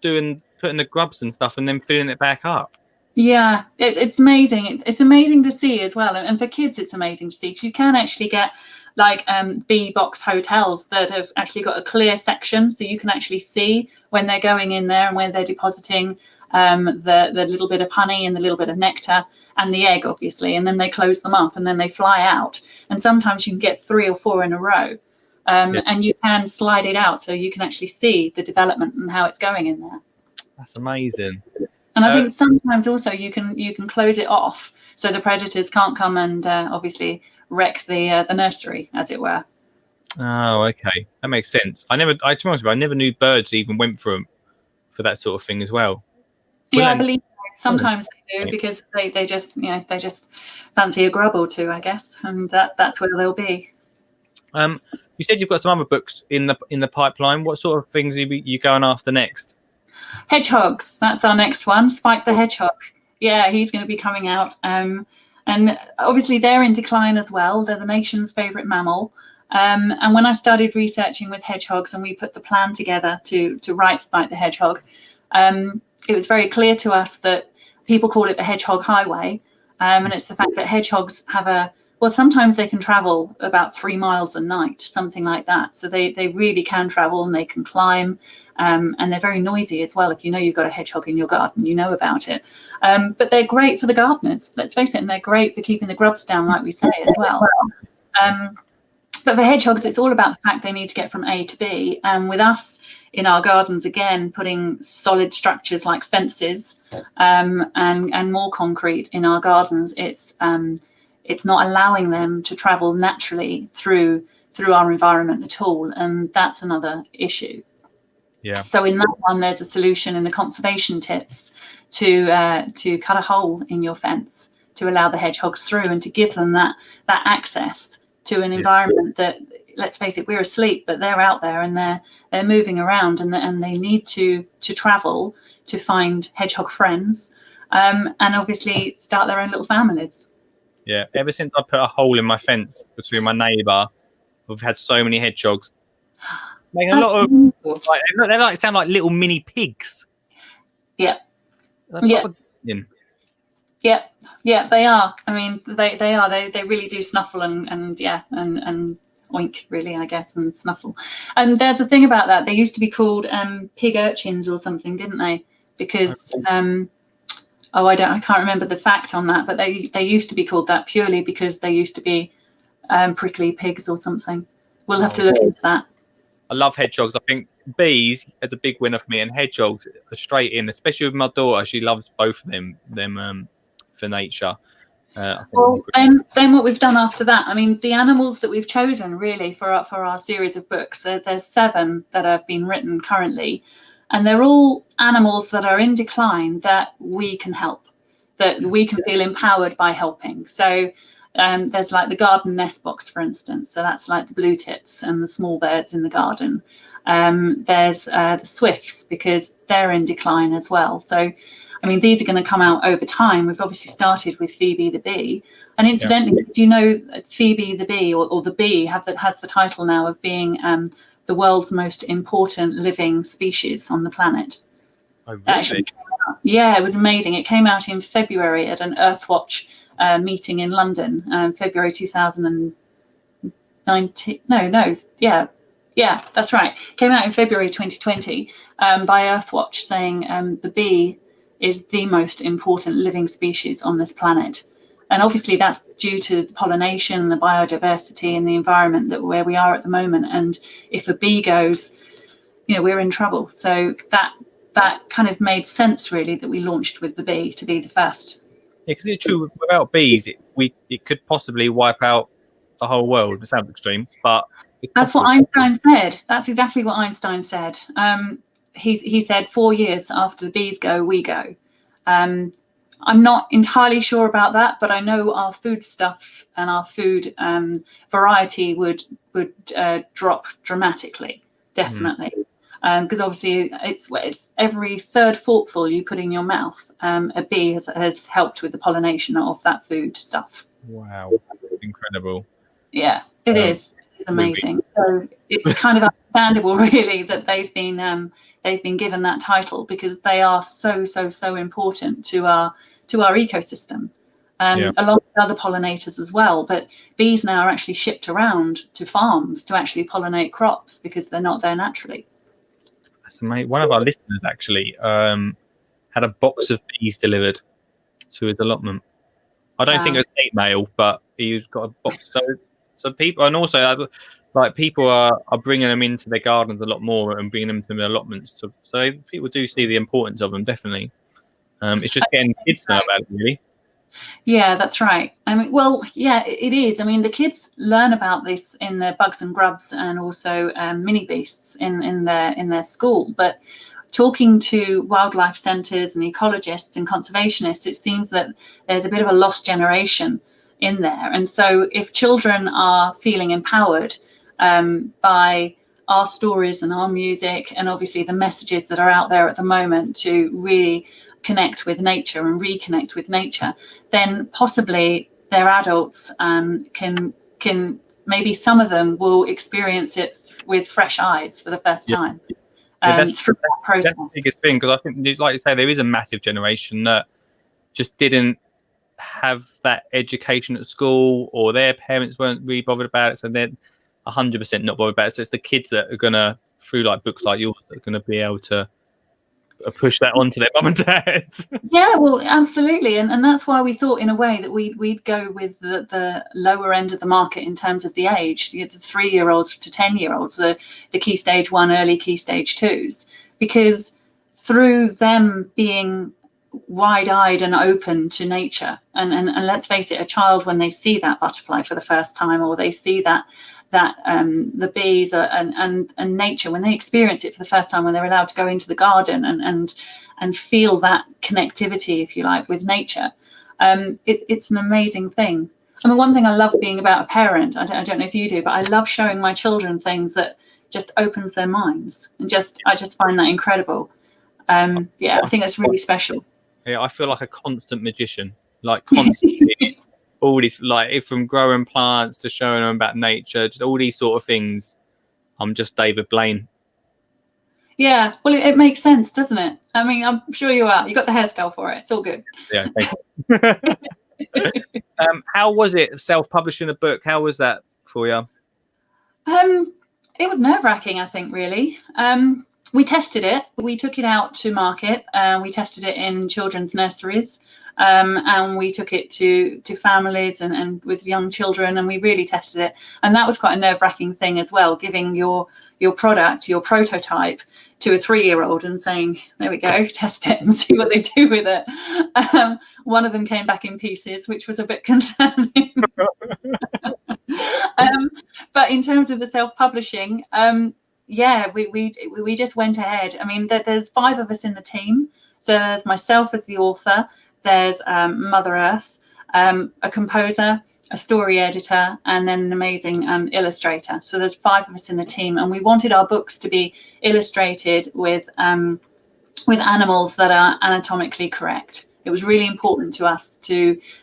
putting the grubs and stuff and then filling it back up. Yeah, it's amazing. It's amazing to see as well. And for kids, it's amazing to see, because you can actually get bee box hotels that have actually got a clear section, so you can actually see when they're going in there and when they're depositing the little bit of honey and the little bit of nectar and the egg, obviously, and then they close them up and then they fly out. And sometimes you can get 3 or 4 in a row, and you can slide it out so you can actually see the development and how it's going in there. That's amazing. And I think sometimes also you can close it off so the predators can't come and obviously wreck the nursery, as it were. Oh, okay, that makes sense. I never knew birds even went for that sort of thing as well. Yeah, I believe sometimes they do, because they just fancy a grub or two, I guess, and that's where they'll be. You said you've got some other books in the pipeline. What sort of things are you going after next? Hedgehogs. That's our next one. Spike the hedgehog. Yeah, he's going to be coming out. And obviously they're in decline as well. They're the nation's favourite mammal. And when I started researching with hedgehogs and we put the plan together to write Spike the Hedgehog, it was very clear to us that people call it the hedgehog highway. And it's the fact that hedgehogs have sometimes they can travel about 3 miles a night, something like that. So they really can travel, and they can climb, and they're very noisy as well. If you know you've got a hedgehog in your garden, you know about it. But they're great for the gardeners, let's face it, and they're great for keeping the grubs down, like we say, as well. But for hedgehogs, it's all about the fact they need to get from A to B. And with us in our gardens, again, putting solid structures like fences and more concrete in our gardens, it's not allowing them to travel naturally through our environment at all, and that's another issue. Yeah. So in that one, there's a solution in the conservation tips to cut a hole in your fence to allow the hedgehogs through and to give them that access to an environment that let's face it, we're asleep, but they're out there and they're moving around, and they need to travel to find hedgehog friends, and obviously start their own little families. Yeah, ever since I put a hole in my fence between my neighbour, we've had so many hedgehogs. Like a lot of, like, they like sound like little mini pigs. Yeah. They're Yeah. proper good. Yeah, they are. I mean, they are. They really do snuffle and oink, really, I guess, and snuffle. And there's a thing about that. They used to be called pig urchins or something, didn't they? Because I can't remember the fact on that, but they used to be called that purely because they used to be prickly pigs or something. We'll have to look into that. I love hedgehogs. I think bees is a big winner for me, and hedgehogs are straight in, especially with my daughter. She loves both of them for nature. Well, then what we've done after that, I mean, the animals that we've chosen really for our series of books, there's 7 that have been written currently, and they're all animals that are in decline that we can help, that we can feel empowered by helping. So there's like the garden nest box, for instance. So that's like the blue tits and the small birds in the garden. There's the swifts, because they're in decline as well. So, I mean, these are going to come out over time. We've obviously started with Phoebe the bee. And incidentally, do you know Phoebe the bee, or the bee, has the title now of being the world's most important living species on the planet? Oh, really? Actually, yeah, it was amazing. It came out in February at an Earthwatch meeting in London, February 2019. Yeah, that's right. Came out in February 2020 by Earthwatch, saying the bee is the most important living species on this planet. And obviously that's due to the pollination, the biodiversity, and the environment where we are at the moment. And if a bee goes, we're in trouble. So that kind of made sense, really, that we launched with the bee to be the first. Yeah, because it's true. Without bees, it could possibly wipe out the whole world. It sounds extreme, but that's what Einstein said. That's exactly what Einstein said. He said 4 years after the bees go, we go. I'm not entirely sure about that, but I know our food stuff and our food variety would drop dramatically, definitely. Because obviously it's every third forkful you put in your mouth, a bee has helped with the pollination of that food stuff. Wow, that's incredible. Yeah, it is. It's amazing. So it's kind of understandable, really, that they've been given that title, because they are so important to our ecosystem, along with other pollinators as well. But bees now are actually shipped around to farms to actually pollinate crops because they're not there naturally. That's amazing. One of our listeners actually had a box of bees delivered to his allotment. I don't think it was hate mail, but he's got a box. So people, and also like people are bringing them into their gardens a lot more and bringing them to their allotments. So people do see the importance of them, definitely. It's just getting kids to know about it, really. Yeah, that's right. I mean, well, yeah, it is. I mean, the kids learn about this in their bugs and grubs and also mini beasts in their school. But talking to wildlife centres and ecologists and conservationists, it seems that there's a bit of a lost generation in there. And so if children are feeling empowered by our stories and our music, and obviously the messages that are out there at the moment to really connect with nature and reconnect with nature, then possibly their adults can maybe some of them will experience it with fresh eyes for the first time. That's through that process. That's the biggest thing, because I think, like you say, there is a massive generation that just didn't have that education at school, or their parents weren't really bothered about it, so they're 100% not bothered about it. So it's the kids that are gonna, through like books like yours, that are gonna be able to push that onto their mum and dad. Yeah, well, absolutely, and that's why we thought in a way that we'd go with the lower end of the market in terms of the age, the 3-year-olds to 10-year-olds, the key stage 1, early key stage 2s, because through them being wide-eyed and open to nature, and let's face it, a child, when they see that butterfly for the first time, or they see that the bees and nature, when they experience it for the first time, when they're allowed to go into the garden and feel that connectivity, if you like, with nature, it's an amazing thing. I mean, one thing I love being about a parent, I don't know if you do, but I love showing my children things that just opens their minds, and I just find that incredible. Yeah, I think that's really special. Yeah, I feel like a constant magician, like constantly. All these, like, from growing plants to showing them about nature, just all these sort of things. I'm just David Blaine. Yeah, well, it makes sense, doesn't it? I mean, I'm sure you are. You got the hairstyle for it. It's all good. Yeah, thank you. How was it self-publishing a book? How was that for you? It was nerve-wracking, I think, really. We tested it. We took it out to market. We tested it in children's nurseries. And we took it to families and with young children, and we really tested it. And that was quite a nerve-wracking thing as well, giving your product, your prototype, to a 3-year-old and saying, there we go, test it and see what they do with it. One of them came back in pieces, which was a bit concerning. But in terms of the self-publishing, yeah, we just went ahead. I mean, there's 5 of us in the team. So there's myself as the author. There's Mother Earth, a composer, a story editor, and then an amazing illustrator. So there's 5 of us in the team, and we wanted our books to be illustrated with animals that are anatomically correct. It was really important to us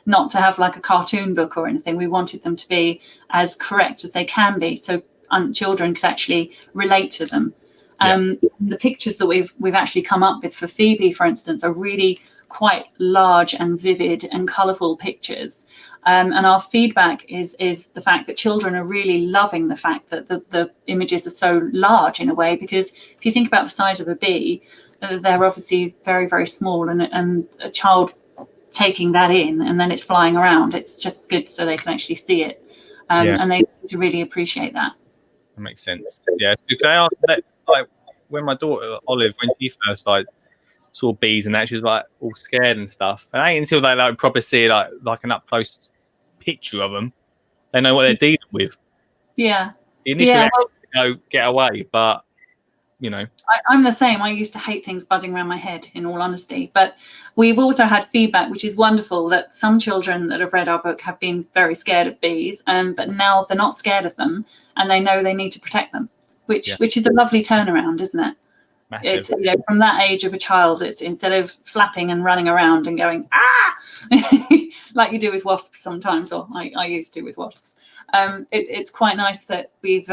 not to have like a cartoon book or anything. We wanted them to be as correct as they can be, so children could actually relate to them. The pictures that we've actually come up with for Phoebe, for instance, are really quite large and vivid and colourful pictures, and our feedback is the fact that children are really loving the fact that the images are so large in a way, because if you think about the size of a bee, they're obviously very, very small, and a child taking that in and then it's flying around, it's just good so they can actually see it, and they really appreciate that. That makes sense. Yeah, because like when my daughter Olive, when she first saw bees and that, she was like all scared and stuff. And I ain't until they like proper see like an up close picture of them, they know what they're dealing with. Yeah. Initially, get away, but you know, I'm the same. I used to hate things buzzing around my head, in all honesty. But we've also had feedback, which is wonderful, that some children that have read our book have been very scared of bees, but now they're not scared of them, and they know they need to protect them, which is a lovely turnaround, isn't it? It's, from that age of a child, it's instead of flapping and running around and going like you do with wasps sometimes, or I used to with wasps. It's quite nice that they've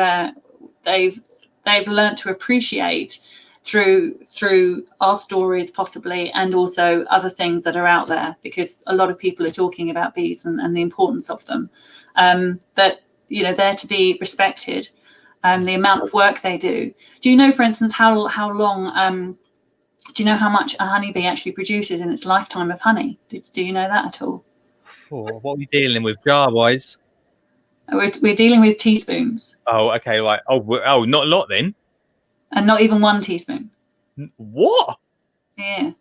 learned to appreciate through our stories possibly, and also other things that are out there, because a lot of people are talking about bees and the importance of them, that they're to be respected. The amount of work they do. Do you know, for instance, how long? Do you know how much a honeybee actually produces in its lifetime of honey? Do you know that at all? What are we dealing with, jar-wise? We're dealing with teaspoons. Oh, okay, right. Oh, not a lot then. And not even 1 teaspoon. What? Yeah.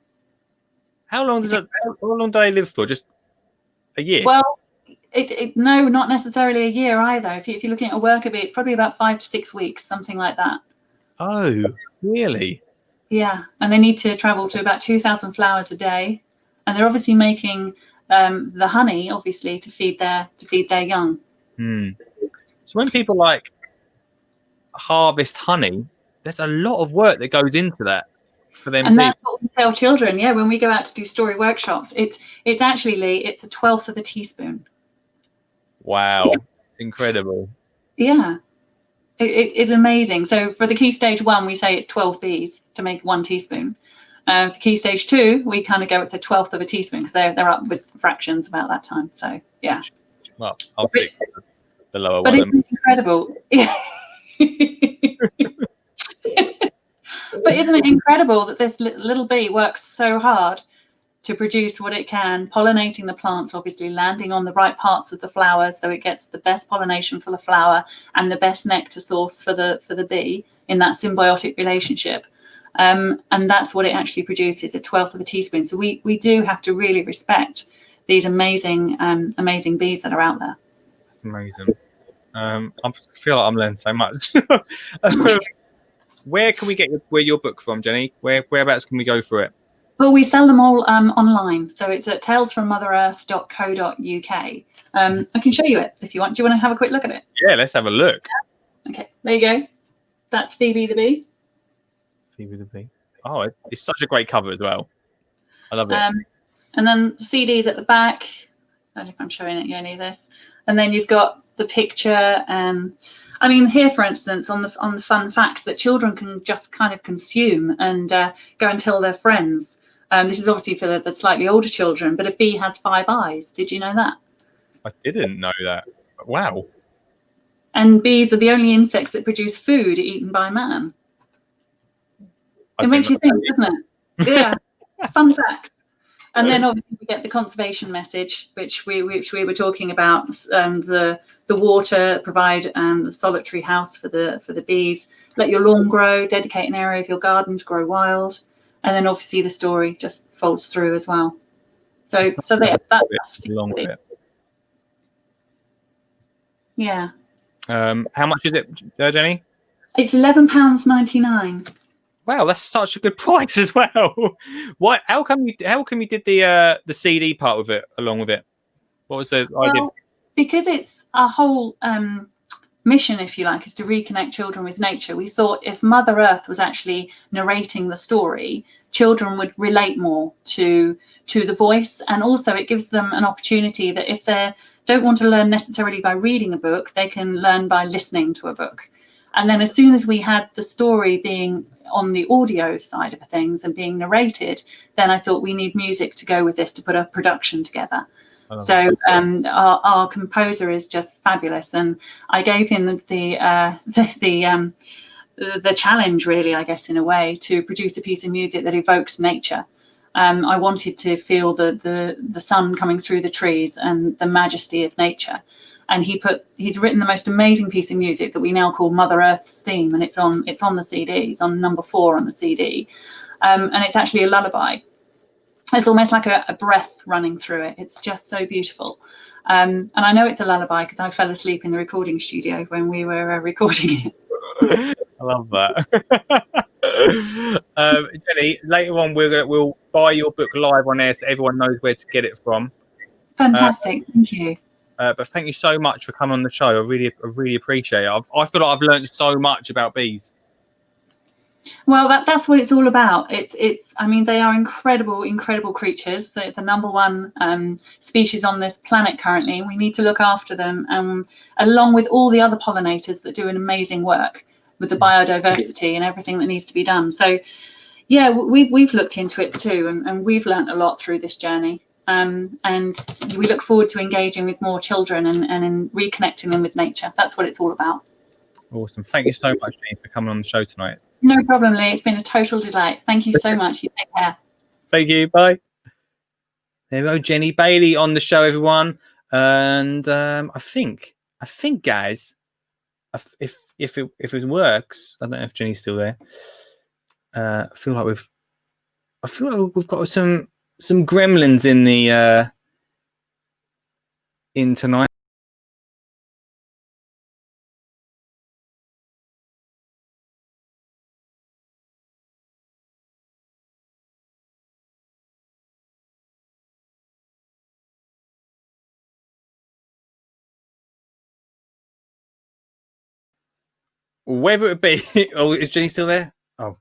How long does it? How long do they live for? Just a year? Well. No, not necessarily a year either. If you're looking at a worker bee, it's probably about 5 to 6 weeks, something like that. Oh, really? Yeah, and they need to travel to about 2,000 flowers a day, and they're obviously making the honey, obviously, to feed their young. So when people like harvest honey, there's a lot of work that goes into that for them. And that's what we tell children. Yeah, when we go out to do story workshops, it's actually, Lee, it's 1/12 of a teaspoon. Wow, it's incredible. Yeah, it is amazing. So for the key stage 1, we say it's 12 bees to make 1 teaspoon. For key stage 2, we kind of go it's 1/12 of a teaspoon, because they're up with fractions about that time. So yeah. Well, I'll pick the lower but one. But it's incredible. But isn't it incredible that this little bee works so hard to produce what it can, pollinating the plants, obviously landing on the right parts of the flowers, so it gets the best pollination for the flower and the best nectar source for the bee in that symbiotic relationship. And that's what it actually produces, 1/12 of a teaspoon. So we do have to really respect these amazing bees that are out there. That's amazing. I feel like I'm learning so much. Where can we get your book from, Jenny? Whereabouts can we go for it? But we sell them all online. So it's at talesfrommmotherearth.co.uk. I can show you it if you want. Do you want to have a quick look at it? Yeah, let's have a look. Okay, there you go. That's Phoebe the Bee. Phoebe the Bee. Oh, it's such a great cover as well. I love it. And then the CD's at the back. I don't know if I'm showing you any of this. And then you've got the picture, and I mean here, for instance, on the fun facts that children can just kind of consume and go and tell their friends. This is obviously for the slightly older children, but a bee has 5 eyes. Did you know that? I didn't know that. Wow. And bees are the only insects that produce food eaten by man. It makes you think, doesn't it? Yeah. Fun facts. And then obviously we get the conservation message, which we were talking about. The water, provide the solitary house for the bees. Let your lawn grow. Dedicate an area of your garden to grow wild. And then obviously the story just folds through as well. So that's long bit. Yeah. How much is it, Jenny? It's £11.99. Wow, that's such a good price as well. What? How come you did the CD part with it along with it? What was the idea? Because it's our whole mission, if you like, is to reconnect children with nature. We thought if Mother Earth was actually narrating the story, children would relate more to the voice, and also it gives them an opportunity that if they don't want to learn necessarily by reading a book, they can learn by listening to a book. And then as soon as we had the story being on the audio side of things and being narrated, then I thought we need music to go with this to put a production together. So our composer is just fabulous, and I gave him the challenge, really, I guess, in a way, to produce a piece of music that evokes nature. I wanted to feel the sun coming through the trees and the majesty of nature. And he's written the most amazing piece of music that we now call Mother Earth's theme, and it's on the CD. It's on number 4 on the CD, and it's actually a lullaby. It's almost like a breath running through it. It's just so beautiful. And I know it's a lullaby because I fell asleep in the recording studio when we were recording it. I love that. Jenny, later on we'll buy your book live on air so everyone knows where to get it from. Fantastic. Thank you. But thank you so much for coming on the show. I really appreciate it. I feel like I've learned so much about bees. Well, that's what it's all about. It's. I mean, they are incredible creatures. They're the number 1 species on this planet currently. We need to look after them, along with all the other pollinators that do an amazing work with the biodiversity and everything that needs to be done. So, yeah, we've looked into it too, and we've learnt a lot through this journey. And we look forward to engaging with more children and in reconnecting them with nature. That's what it's all about. Awesome. Thank you so much, Jenny, for coming on the show tonight. No problem, Lee. It's been a total delight. Thank you so much. You take care. Thank you. Bye. There we go, Jenny Bailey on the show, everyone. And I think, guys, if it works, I don't know if Jenny's still there. I feel like we've got some gremlins in the in tonight. Whether it be, oh, is Jenny still there? Oh,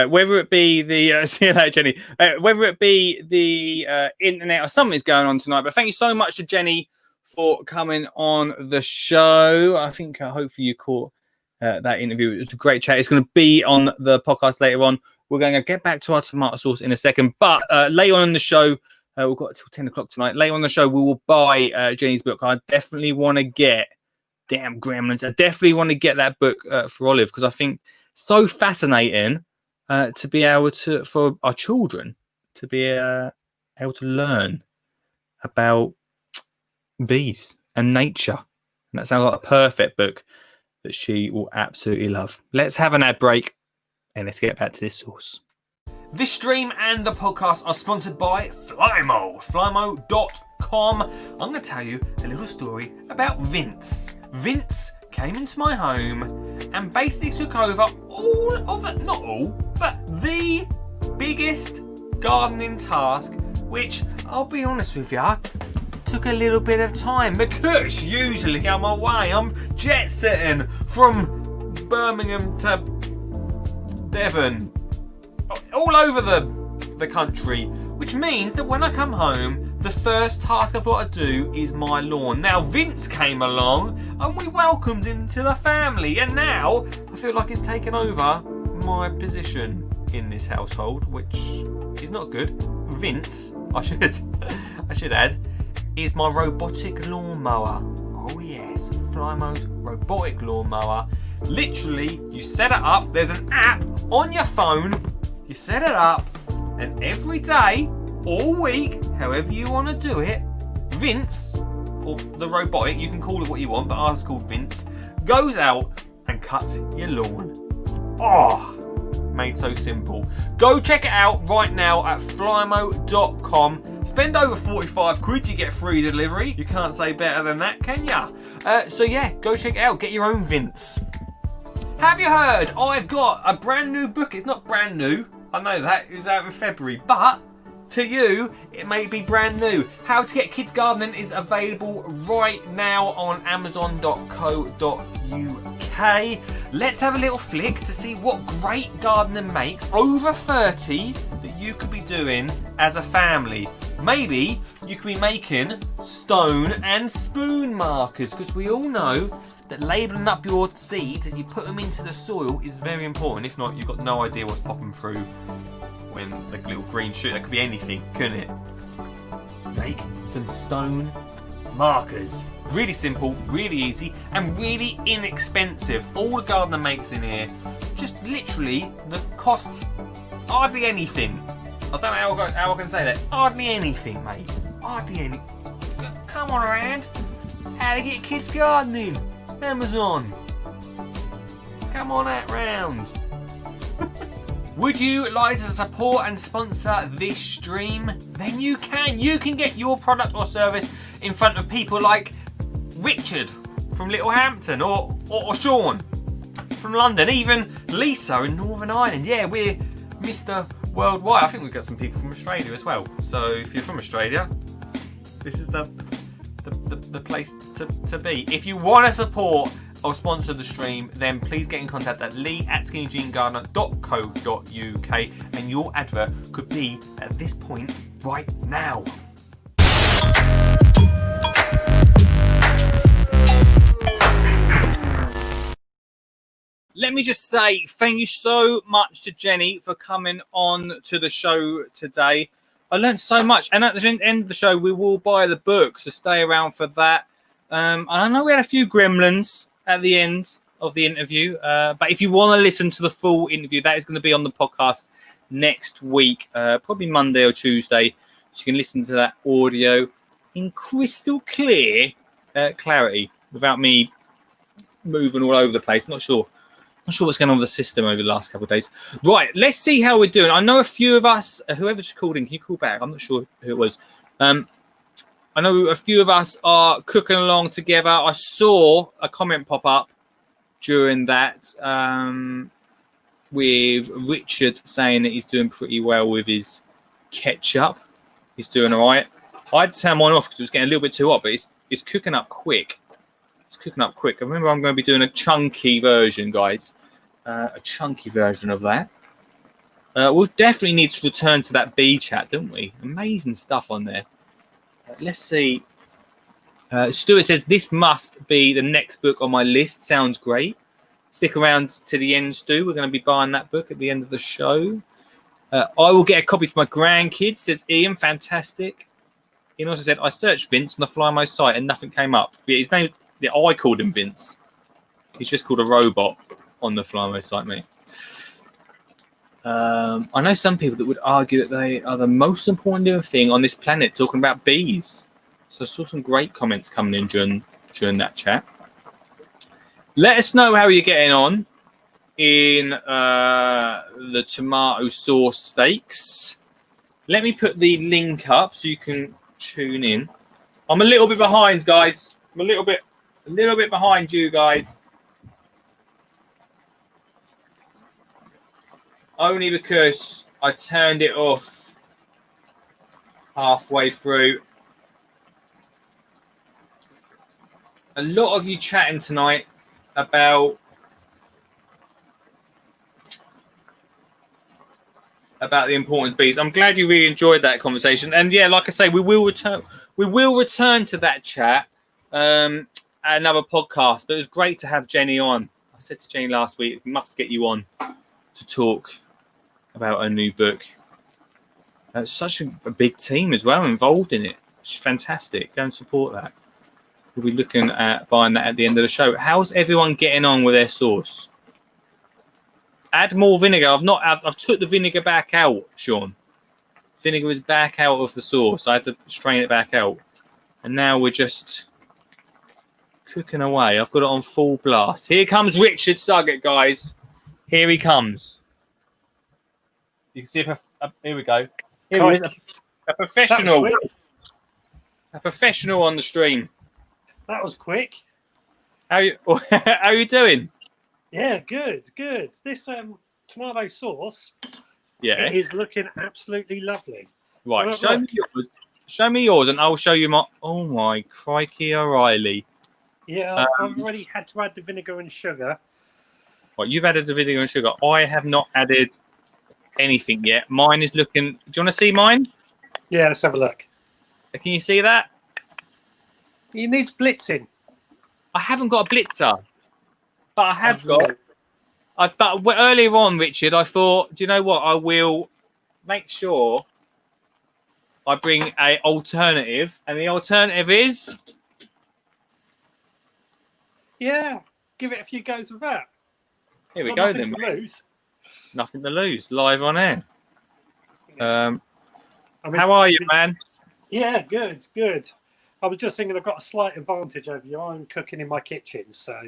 whether it be the see you later, Jenny. Whether it be the internet or something's going on tonight. But thank you so much to Jenny for coming on the show. I think hopefully you caught that interview. It was a great chat. It's going to be on the podcast later on. We're going to get back to our tomato sauce in a second, but later on in the show, we've got till 10 o'clock tonight. Later on the show, we will buy Jenny's book. I definitely want to get. Damn gremlins. I definitely want to get that book for Olive because I think so fascinating to be able to, for our children, to be able to learn about bees and nature. And that sounds like a perfect book that she will absolutely love. Let's have an ad break and let's get back to this sauce. This stream and the podcast are sponsored by Flymo, flymo.com. I'm going to tell you a little story about Vince. Vince came into my home and basically took over all of it, not all, but the biggest gardening task, which I'll be honest with you, took a little bit of time because usually I'm away. I'm jet setting from Birmingham to Devon, all over the country, which means that when I come home, the first task I've got to do is my lawn. Now Vince came along and we welcomed him to the family, and now I feel like he's taken over my position in this household, which is not good. Vince, I should add, is my robotic lawnmower. Oh yes, Flymo's robotic lawnmower. Literally, you set it up, there's an app on your phone, you set it up, and every day, all week, however you want to do it, Vince, or the robotic, you can call it what you want, but ours is called Vince, goes out and cuts your lawn. Oh, made so simple. Go check it out right now at flymo.com. Spend over 45 quid, you get free delivery. You can't say better than that, can ya? So yeah, go check it out, get your own Vince. Have you heard? I've got a brand new book. It's not brand new, I know that, it was out in February, but to you, it may be brand new. How to Get Kids Gardening is available right now on amazon.co.uk. Let's have a little flick to see what great gardening makes over 30 that you could be doing as a family. Maybe you could be making stone and spoon markers, because we all know that labelling up your seeds as you put them into the soil is very important. If not, you've got no idea what's popping through when the little green shoot. That could be anything, couldn't it? Make some stone markers. Really simple, really easy, and really inexpensive. All the gardener makes in here, just literally, the costs hardly anything. I don't know how I can say that. Hardly anything, mate. Hardly anything. Come on around. How to Get Kids Gardening. Amazon. Come on out round. Would you like to support and sponsor this stream? Then you can. You can get your product or service in front of people like Richard from Littlehampton, or Sean from London, even Lisa in Northern Ireland. Yeah, we're Mr. Worldwide. I think we've got some people from Australia as well. So if you're from Australia, this is the place to be. If you want to support or sponsor the stream, then please get in contact at lee@skinnyjeangardener.co.uk, and your advert could be at this point right now. Let me just say thank you so much to Jenny for coming on to the show today. I learned so much, and at the end of the show, we will buy the book, so stay around for that. And I know we had a few gremlins at the end of the interview, but if you want to listen to the full interview, that is going to be on the podcast next week, probably Monday or Tuesday, so you can listen to that audio in crystal clear clarity without me moving all over the place. Not sure what's going on with the system over the last couple of days. Right, let's see how we're doing. I know a few of us, whoever just called in, can you call back? I'm not sure who it was. I know a few of us are cooking along together. I saw a comment pop up during that with Richard saying that he's doing pretty well with his ketchup. He's doing all right. I had to turn mine off because it was getting a little bit too hot, but it's cooking up quick. It's cooking up quick. I remember I'm going to be doing a chunky version, guys. A chunky version of that. We'll definitely need to return to that bee chat, don't we? Amazing stuff on there. Let's see. Stuart says, this must be the next book on my list. Sounds great. Stick around to the end, Stu. We're going to be buying that book at the end of the show. I will get a copy for my grandkids, says Ian. Fantastic. Ian also said, I searched Vince on the Flymo site and nothing came up. His name... Yeah, I called him Vince. He's just called a robot on the Flymo site, mate. I know some people that would argue that they are the most important living thing on this planet, talking about bees. So I saw some great comments coming in during that chat. Let us know how you're getting on in the tomato sauce steaks. Let me put the link up so you can tune in. I'm a little bit behind, guys. I'm a little bit behind you guys. Only because I turned it off halfway through. A lot of you chatting tonight about the importance of bees. I'm glad you really enjoyed that conversation. And yeah, like I say, we will return to that chat at another podcast. But it was great to have Jenny on. I said to Jenny last week, we must get you on to talk about her new book. It's such a big team as well involved in it. It's fantastic. Go and support that. We'll be looking at buying that at the end of the show. How's everyone getting on with their sauce? Add more vinegar. I've took the vinegar back out, Sean. Vinegar is back out of the sauce. I had to strain it back out. And now we're just cooking away. I've got it on full blast. Here comes Richard Suggett, guys. Here he comes. You can see here we go. Here he is, a professional. A professional on the stream. That was quick. How you doing? Yeah, good. This tomato sauce, Yeah, is looking absolutely lovely. right. Show me yours, and I'll show you my. Oh my crikey, O'Reilly! Yeah, I've already had to add the vinegar and sugar. Right, you've added the vinegar and sugar. I have not added anything yet. Mine is looking. Do you want to see mine? Yeah, let's have a look. Can you see that? It needs blitzing. I haven't got a blitzer, but I have got. But earlier on, Richard, I thought, do you know what? I will make sure I bring a alternative, and the alternative is. Yeah, give it a few goes with that. Here we Got go nothing then. to Mate. lose. Nothing to lose. Live on air. I mean, How are you, man? Yeah, good. I was just thinking I've got a slight advantage over you. I'm cooking in my kitchen, so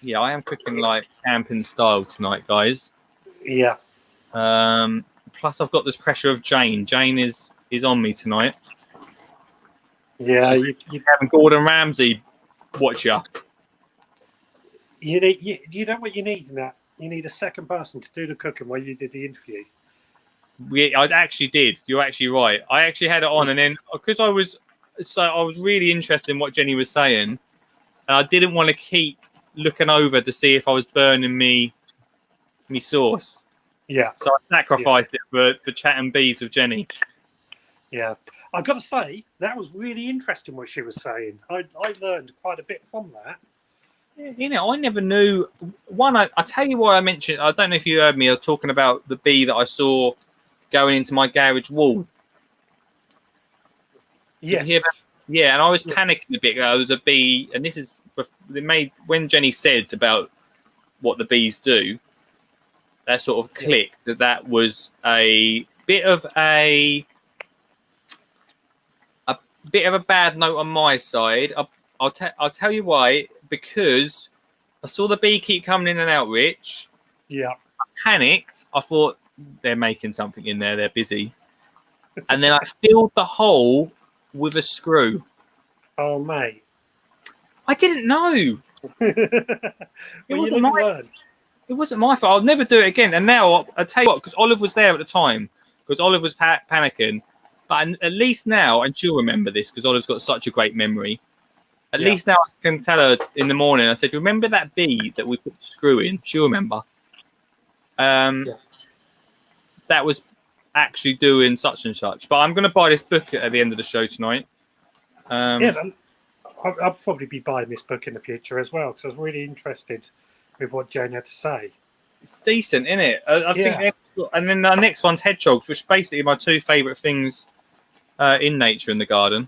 Yeah, I am cooking like camping style tonight, guys. yeah. Plus, I've got this pressure of Jane. Jane is on me tonight. Yeah, She's having Gordon Ramsay watch you. you need you know what you need in that? You need a second person to do the cooking while you did the interview. I actually did. You're actually right. I actually had it on, and then because I was really interested in what Jenny was saying, and I didn't want to keep looking over to see if I was burning me sauce. Yeah, So I sacrificed it for chatting bees with Jenny. yeah. I've got to say that was really interesting what she was saying. I learned quite a bit from that. You know, I never knew. One, I tell you why I mentioned. I don't know if you heard me. I was talking about the bee that I saw going into my garage wall. Yes. Yeah, and I was panicking a bit. There was a bee, and this is when Jenny said about what the bees do. That sort of clicked that was a bit of a bad note on my side. I'll tell you why. Because I saw the bee keep coming in and out, Rich. Yeah. I panicked. I thought they're making something in there. They're busy. And then I filled the hole with a screw. Oh, mate. I didn't know. It wasn't my fault. I'll never do it again. And now I'll tell you what, because Olive was there at the time, because Olive was panicking. But at least now, and she'll remember this, because Olive's got such a great memory. At least now I can tell her in the morning. I said, remember that bee that we put the screw in? She'll remember. That was actually doing such and such. But I'm going to buy this book at the end of the show tonight. I'll probably be buying this book in the future as well, because I was really interested with what Jane had to say. It's decent, isn't it? I think. And then the next one's hedgehogs, which is basically my two favourite things in nature in the garden.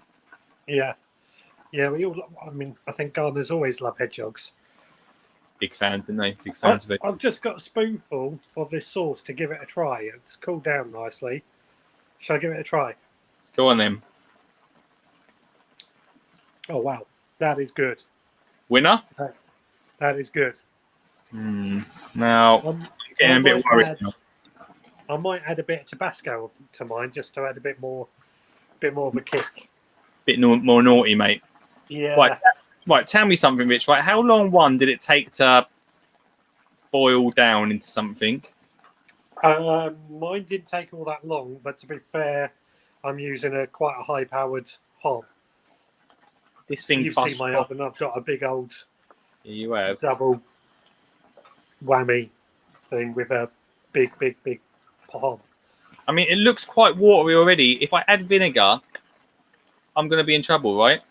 Yeah. Yeah, I think gardeners always love hedgehogs. Big fans, aren't they? Big fans of it. I've just got a spoonful of this sauce to give it a try. It's cooled down nicely. Shall I give it a try? Go on then. Oh, wow. That is good. Winner? That is good. Now, I'm getting a bit worried. I might add a bit of Tabasco to mine just to add a bit more of a kick. Bit more naughty, mate. Yeah. Right, tell me something, Rich. Right, how long did it take to boil down into something? Mine didn't take all that long, but to be fair, I'm using quite a high-powered hob. This thing's You've seen busted. my oven. I've got a big old You have. double whammy thing with a big hob. I mean, it looks quite watery already. If I add vinegar, I'm going to be in trouble, right?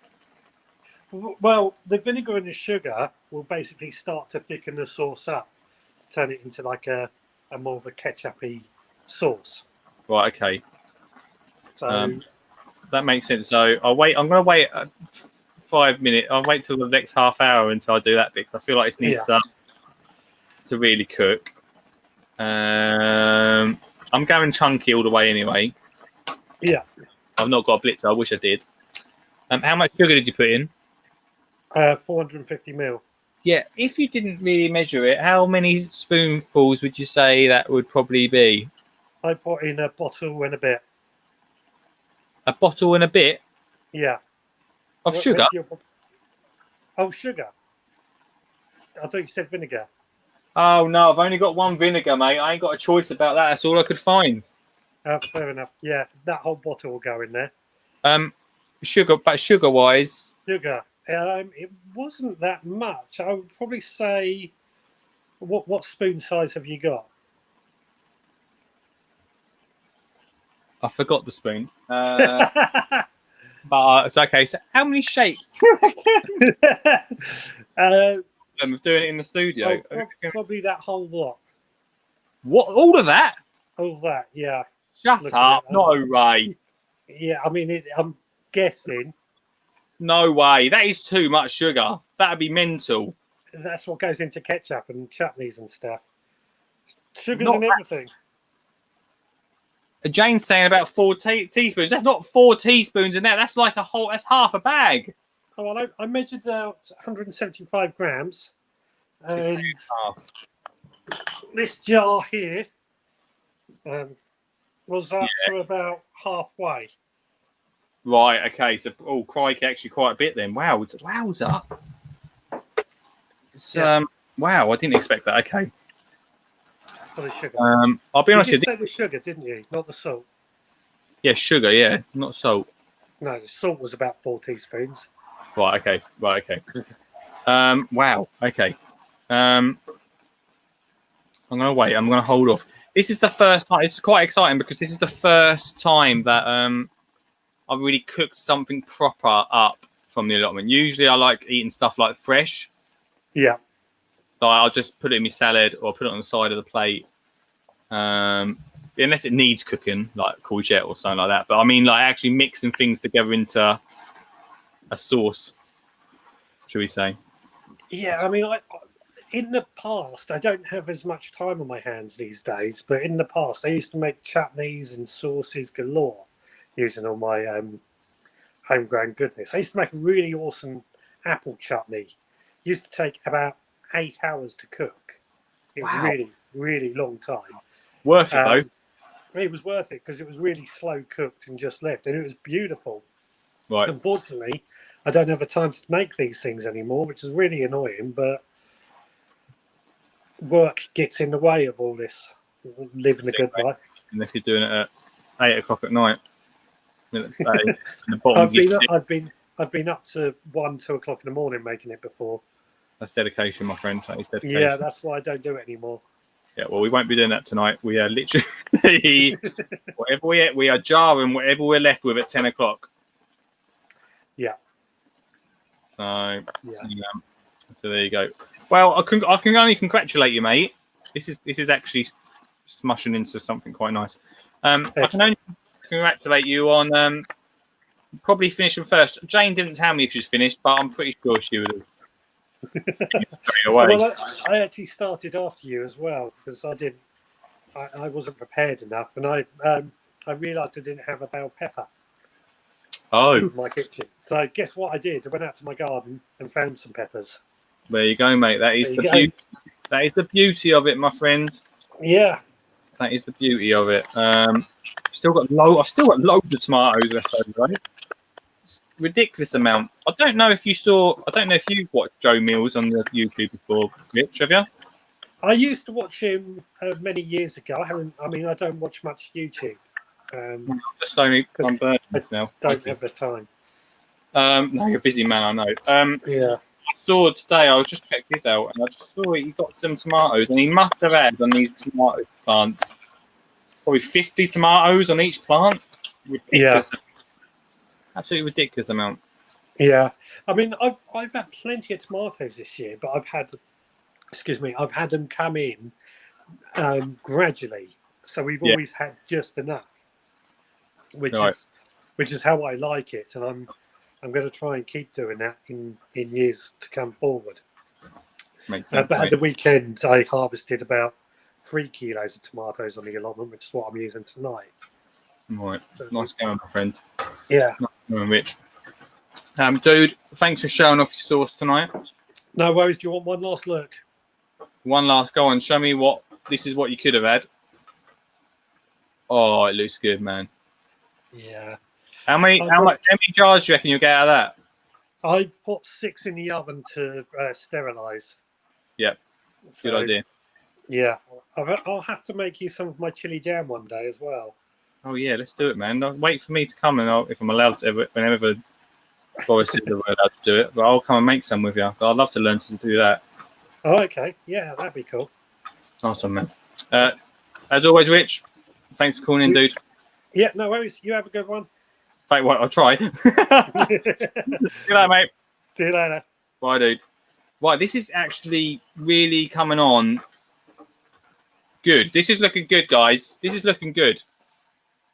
Well, the vinegar and the sugar will basically start to thicken the sauce up to turn it into like a more of a ketchup-y sauce. Right, okay. So That makes sense. So I'll wait. I'm going to wait 5 minutes. I'll wait till the next half hour until I do that because I feel like it needs to really cook. I'm going chunky all the way anyway. Yeah. I've not got a blitzer. I wish I did. How much sugar did you put in? 450 ml. Yeah, if you didn't really measure it, how many spoonfuls would you say that would probably be? I put in a bottle and a bit. A bottle and a bit Yeah. of sugar? Oh, sugar. I thought you said vinegar. Oh, no, I've only got one vinegar, mate. I ain't got a choice about that. That's all I could find. Fair enough. Yeah, that whole bottle will go in there. Sugar, but sugar-wise... Sugar. It wasn't that much. I would probably say... What spoon size have you got? I forgot the spoon. But it's okay. So how many shakes of doing it in the studio? Probably that whole lot. What? All of that? All that, yeah. Shut up. No way. Yeah, I mean, I'm guessing. No way. That is too much sugar. That'd be mental. That's what goes into ketchup and chutneys and stuff. Sugars and everything. Jane's saying about 4 teaspoons. That's not 4 teaspoons in there. That's like that's half a bag. Oh, well, I measured out 175 grams. And this jar here was up to about halfway. Right, okay. So, crikey, actually quite a bit then. Wowza. It's, wow, I didn't expect that. Okay. For the sugar. I'll be honest with you. You said the sugar, didn't you? Not the salt. Yeah, sugar, yeah. Not salt. No, the salt was about 4 teaspoons. Right, okay. Wow, okay. I'm going to wait. I'm going to hold off. This is the first time. It's quite exciting because this is the first time that I've really cooked something proper up from the allotment. Usually I like eating stuff like fresh. Yeah. So I'll just put it in my salad or put it on the side of the plate. Unless it needs cooking, like courgette or something like that. But I mean, like actually mixing things together into a sauce, should we say? Yeah, I mean, in the past, I don't have as much time on my hands these days, but in the past, I used to make chutneys and sauces galore using all my homegrown goodness. I used to make a really awesome apple chutney. It used to take about 8 hours to cook. It was really, really long time. Worth it, though. It was worth it because it was really slow cooked and just left, and it was beautiful. Right. Unfortunately, I don't have the time to make these things anymore, which is really annoying, but work gets in the way of all this, living a good life. Unless you're doing it at 8 o'clock at night. I've been up to 1, 2 o'clock in the morning making it before. That's dedication, my friend. That is dedication. Yeah, that's why I don't do it anymore. Yeah, well, we won't be doing that tonight. We are literally whatever we are jarring whatever we're left with at 10 o'clock. Yeah. So there you go. Well, I can only congratulate you, mate. This is actually smushing into something quite nice. I can only congratulate you on probably finishing first. Jane didn't tell me if she's finished, but I'm pretty sure she would have. Well, I actually started after you as well because I wasn't prepared enough, and I realised I didn't have a bell pepper. In my kitchen. So guess what I did? I went out to my garden and found some peppers. There you go, mate. That is the beauty. That is the beauty of it, my friend. Yeah. That is the beauty of it. I've still got loads of tomatoes left over, right? Ridiculous amount. I don't know if you've watched Joe Mills on the YouTube before, Rich, have you? I used to watch him many years ago. I don't watch much YouTube Just only I'm burning now. Don't have the time. No, you're a busy man, I know. Yeah. I saw today, I was just checked this out, and I just saw he got some tomatoes, and he must have had on these tomato plants probably 50 tomatoes on each plant. Ridiculous. Absolutely ridiculous amount. Yeah. I mean, I've had plenty of tomatoes this year, but I've had them come in gradually. So we've always had just enough, which is how I like it, and I'm going to try and keep doing that in years to come forward. Makes sense, but at the weekend, I harvested about 3 kilos of tomatoes on the allotment, which is what I'm using tonight. Right. Nice going, my friend. Yeah. Nice going, Rich. Dude, thanks for showing off your sauce tonight. No worries. Do you want one last look? One last go on. Show me this is what you could have had. Oh, it looks good, man. Yeah. How many jars do you reckon you'll get out of that? I put 6 in the oven to sterilise. Yep. Good idea. Yeah. I'll have to make you some of my chili jam one day as well. Oh, yeah, let's do it, man. Wait for me to come, and if I'm allowed to, whenever Boris says we're allowed to do it, but I'll come and make some with you. But I'd love to learn to do that. Oh, okay. Yeah, that'd be cool. Awesome, man. As always, Rich, thanks for calling in, dude. Yeah, no worries. You have a good one. Thank what I'll try. See you later, mate. See you later. Bye, dude. Right, this is actually really coming on good. This is looking good, guys. This is looking good.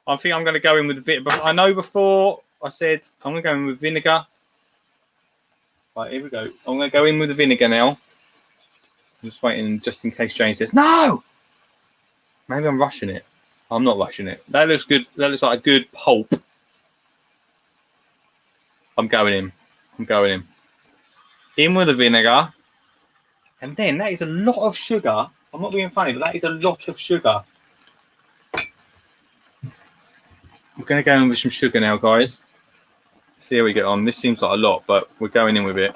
I think I'm going to go in with a bit. I know before I said I'm going to go in with vinegar. Right, here we go. I'm going to go in with the vinegar now. I'm just waiting just in case Jane says, no! Maybe I'm rushing it. I'm not rushing it. That looks good. That looks like a good pulp. I'm going in. In with the vinegar. And then that is a lot of sugar. I'm not being funny, but that is a lot of sugar. I'm going to go in with some sugar now, guys. See how we get on. This seems like a lot, but we're going in with it.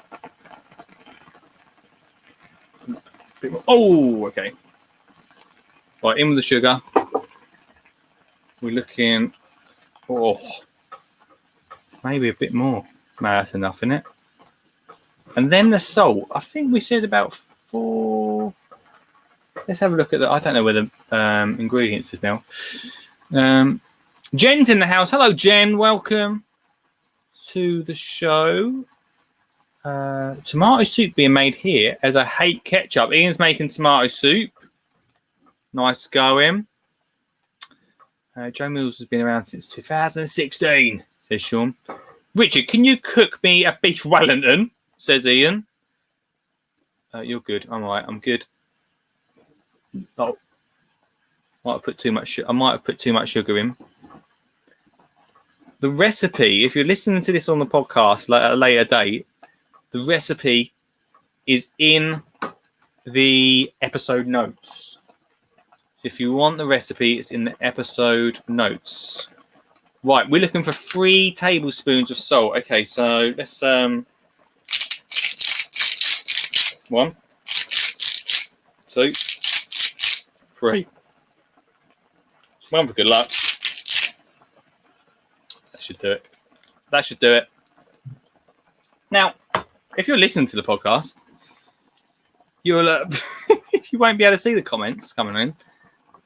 Oh, okay. Right, in with the sugar. We're looking, maybe a bit more. No, that's enough, isn't it? And then the salt. I think we said about 4. Let's have a look at the. I don't know where the ingredients is now. Jen's in the house. Hello, Jen. Welcome to the show. Tomato soup being made here, as I hate ketchup. Ian's making tomato soup. Nice going. Joe Mills has been around since 2016, says Sean. Richard, can you cook me a beef Wellington? Says Ian. You're good. I'm all right. I'm good. Oh, I might have put too much sugar in. The recipe, if you're listening to this on the podcast at a later date, the recipe is in the episode notes. If you want the recipe, it's in the episode notes. Right, we're looking for 3 tablespoons of salt. Okay, so let's 1, 2, 3. 1 for good luck. That should do it. That should do it. Now, if you're listening to the podcast, you'll you won't be able to see the comments coming in.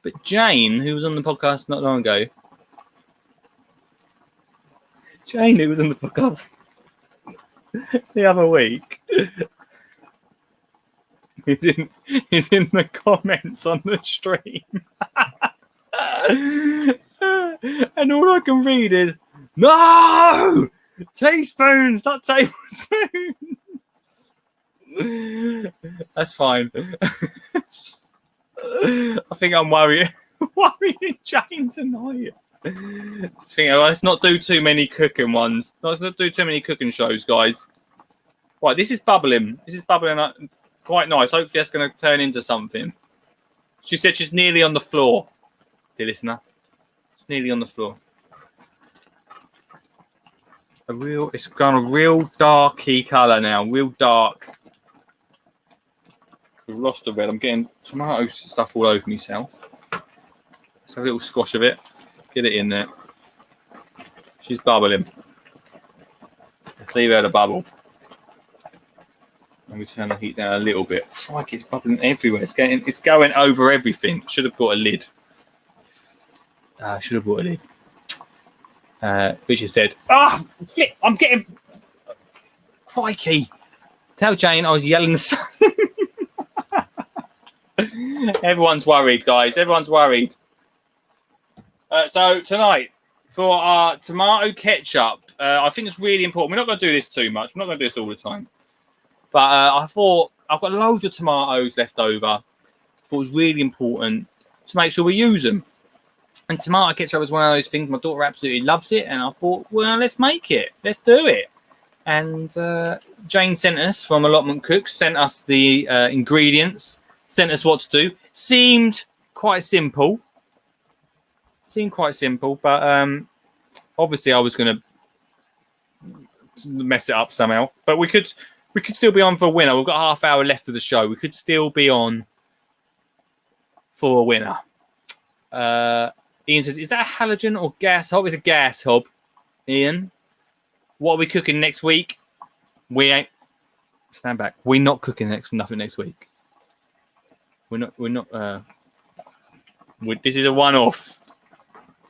But Jane, who was on the podcast not long ago, the other week, is in the comments on the stream. And all I can read is, no! Teaspoons, not tablespoons. That's fine. I think I'm worrying Jane tonight. I think let's not do too many cooking ones. Let's not do too many cooking shows, guys. Right, this is bubbling. Up quite nice. Hopefully that's going to turn into something. She said she's nearly on the floor, dear listener. She's nearly on the floor. It's gone a real darky colour now. Real dark. We've lost the red. I'm getting tomato stuff all over myself. Let's have a little squash of it. Get it in there. She's bubbling. Let's leave her to bubble. And we turn the heat down a little bit. Crikey, it's bubbling everywhere. It's going over everything. Should have brought a lid. Should have brought a lid. Richard said, flip, I'm getting... Crikey. Tell Jane I was yelling the sun. Everyone's worried, guys. Everyone's worried. So tonight, for our tomato ketchup, I think it's really important. We're not going to do this too much. We're not going to do this all the time. But I thought I've got loads of tomatoes left over. I thought it was really important to make sure we use them. And tomato ketchup is one of those things. My daughter absolutely loves it. And I thought, well, let's make it. Let's do it. And Jane sent us from Allotment Cooks, sent us the ingredients, sent us what to do. Seemed quite simple. But obviously I was going to mess it up somehow. But we could still be on for a winner. We've got a half hour left of the show. We could still be on for a winner. Ian says, is that a halogen or gas hob? It's a gas hob, Ian. What are we cooking next week? We ain't... Stand back. We're not cooking nothing next week. We're not... this is a one-off.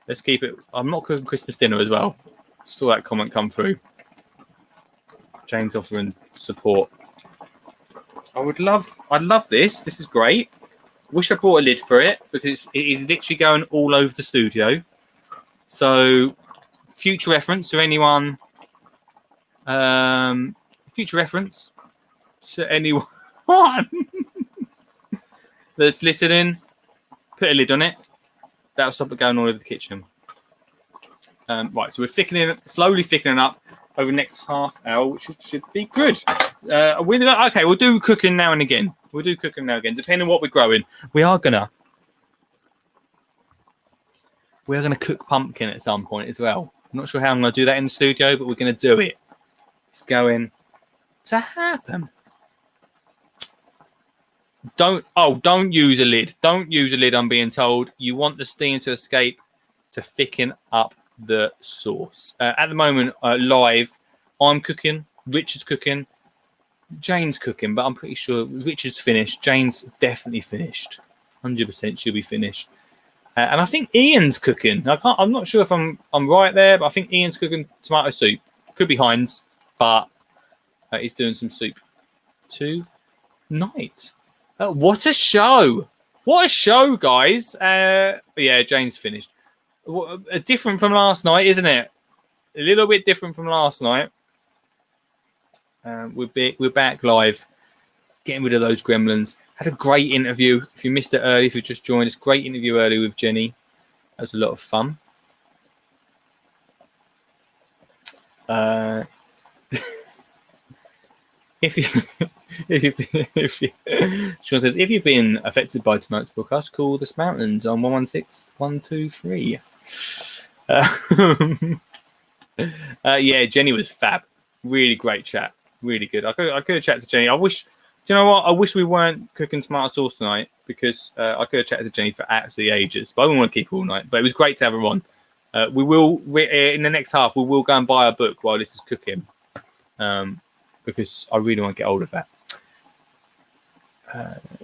Let's keep it... I'm not cooking Christmas dinner as well. Saw that comment come through. Jane's offering support. I'd love this. This is great. Wish I brought a lid for it because it is literally going all over the studio. So, future reference to anyone. Future reference to anyone that's listening. Put a lid on it. That'll stop it going all over the kitchen. Right, so we're slowly thickening up over the next half hour, which should be good. Okay, we'll do cooking now and again. Depending on what we're growing. We're gonna cook pumpkin at some point as well. I'm not sure how I'm gonna do that in the studio, but we're gonna do it. It's going to happen. Don't use a lid. Don't use a lid, I'm being told. You want the steam to escape to thicken up the sauce. At the moment, live, I'm cooking, Richard's cooking, Jane's cooking, but I'm pretty sure Richard's finished. Jane's definitely finished. 100% she'll be finished. And I think Ian's cooking. I'm not sure if I'm right there, but I think Ian's cooking tomato soup. Could be Heinz, but he's doing some soup tonight. What a show! What a show, guys! Yeah, Jane's finished. Different from last night, isn't it? A little bit different from last night. We're back live, getting rid of those gremlins. Had a great interview. If you missed it early, if you just joined us, great interview early with Jenny. That was a lot of fun. Sean says, if you've been affected by tonight's podcast, call the Smountains on 116123. Yeah, Jenny was fab. Really great chat. Really good. I could have chatted to Jenny. Do you know what? I wish we weren't cooking tomato sauce tonight because I could have chatted to Jenny for absolutely ages. But I wouldn't want to keep her all night. But it was great to have her on. We will, in the next half, we will go and buy a book while this is cooking. Because I really want to get hold of that.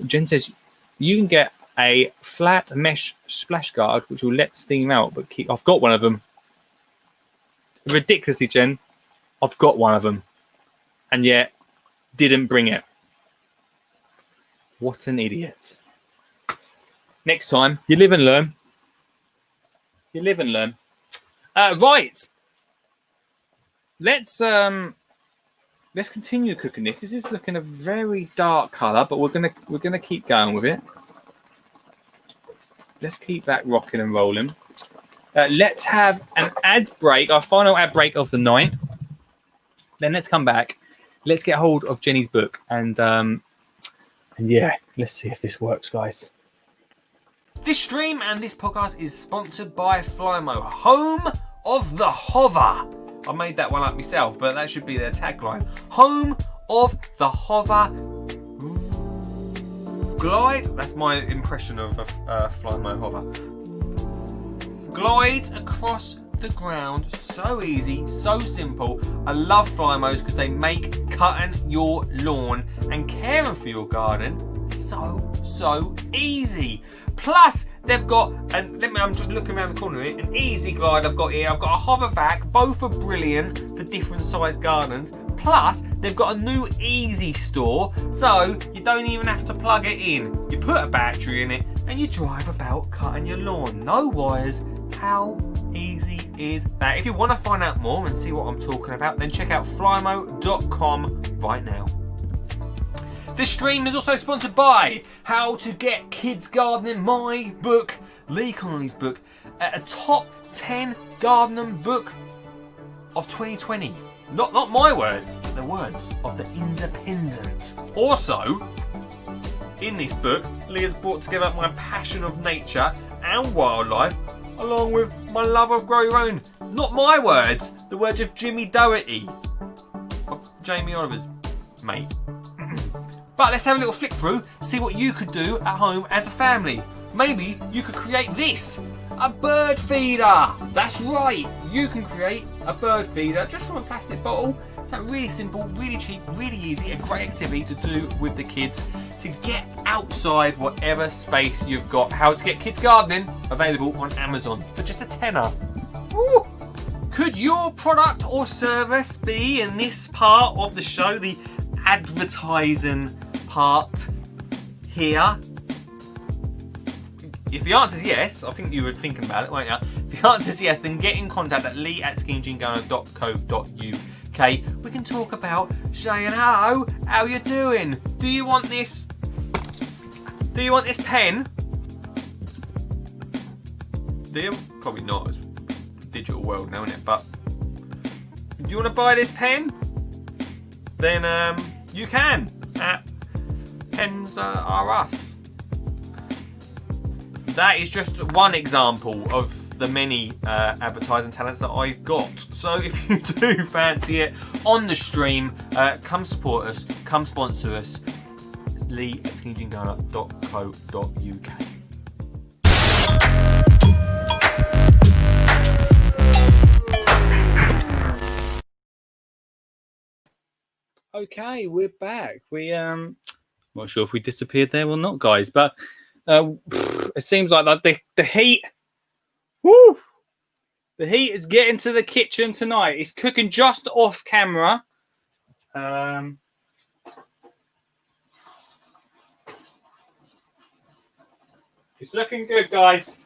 Jen says, you can get a flat mesh splash guard which will let steam out, but I've got one of them. Ridiculously, Jen, I've got one of them, and yet didn't bring it. What an idiot! Next time, you live and learn. Right. Let's continue cooking this. This is looking a very dark colour, but we're gonna keep going with it. Let's keep that rocking and rolling. Let's have an ad break, our final ad break of the night. Then let's come back. Let's get hold of Jenny's book and yeah, let's see if this works, guys. This stream and this podcast is sponsored by Flymo, home of the hover. I made that one up myself, but that should be their tagline. Home of the hover glide. That's my impression of a Flymo hover. glides across the ground. So easy, so simple. I love Flymos because they make cutting your lawn and caring for your garden so easy. Plus, they've got, and I'm just looking around the corner here, an Easy Glide I've got here. I've got a Hover Vac. Both are brilliant for different sized gardens. Plus, they've got a new Easy Store, so you don't even have to plug it in. You put a battery in it and you drive about cutting your lawn. No wires. How easy is that? If you want to find out more and see what I'm talking about, then check out flymo.com right now. This stream is also sponsored by How to Get Kids Gardening, my book, Lee Connolly's book, a top 10 gardening book of 2020. Not my words, but the words of The Independent. Also, in this book, Lee has brought together my passion of nature and wildlife, along with my love of grow your own. Not my words, the words of Jimmy Doherty, of Jamie Oliver's mate. But let's have a little flick through, see what you could do at home as a family. Maybe you could create this, a bird feeder. That's right, you can create a bird feeder just from a plastic bottle. It's really simple, really cheap, really easy, a great activity to do with the kids to get outside whatever space you've got. How to Get Kids Gardening, available on Amazon for just a tenner. Woo. Could your product or service be in this part of the show, the advertising part here? If the answer is yes, I think you were thinking about it, weren't you? If the answer is yes, then get in contact at lee@skinnyjeangardener.co.uk. We can talk about saying hello, how you doing? Do you want this? Do you want this pen? Do you? Probably not. It's a digital world now, isn't it? But do you want to buy this pen? Then you can at Pens Are Us. That is just one example of the many advertising talents that I've got. So if you do fancy it on the stream, come support us, come sponsor us. It's lee@skinnyjeangardener.co.uk. Okay, we're back. Not sure if we disappeared there or not, guys, but it seems like the heat. Woo! The heat is getting to the kitchen tonight. It's cooking just off camera. It's looking good, guys.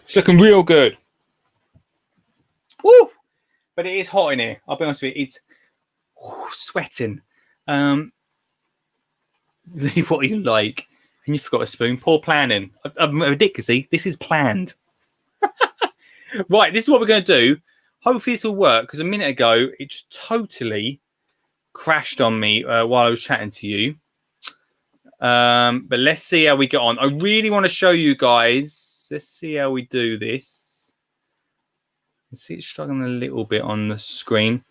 It's looking real good. Woo! But it is hot in here. I'll be honest with you. It's sweating. What are you like? And you forgot a spoon. Poor planning. I'm ridiculously. This is planned. Right, this is what we're going to do. Hopefully this will work, because a minute ago it just totally crashed on me while I was chatting to you. But let's see how we get on. I really want to show you guys. Let's see how we do this. You see it's struggling a little bit on the screen.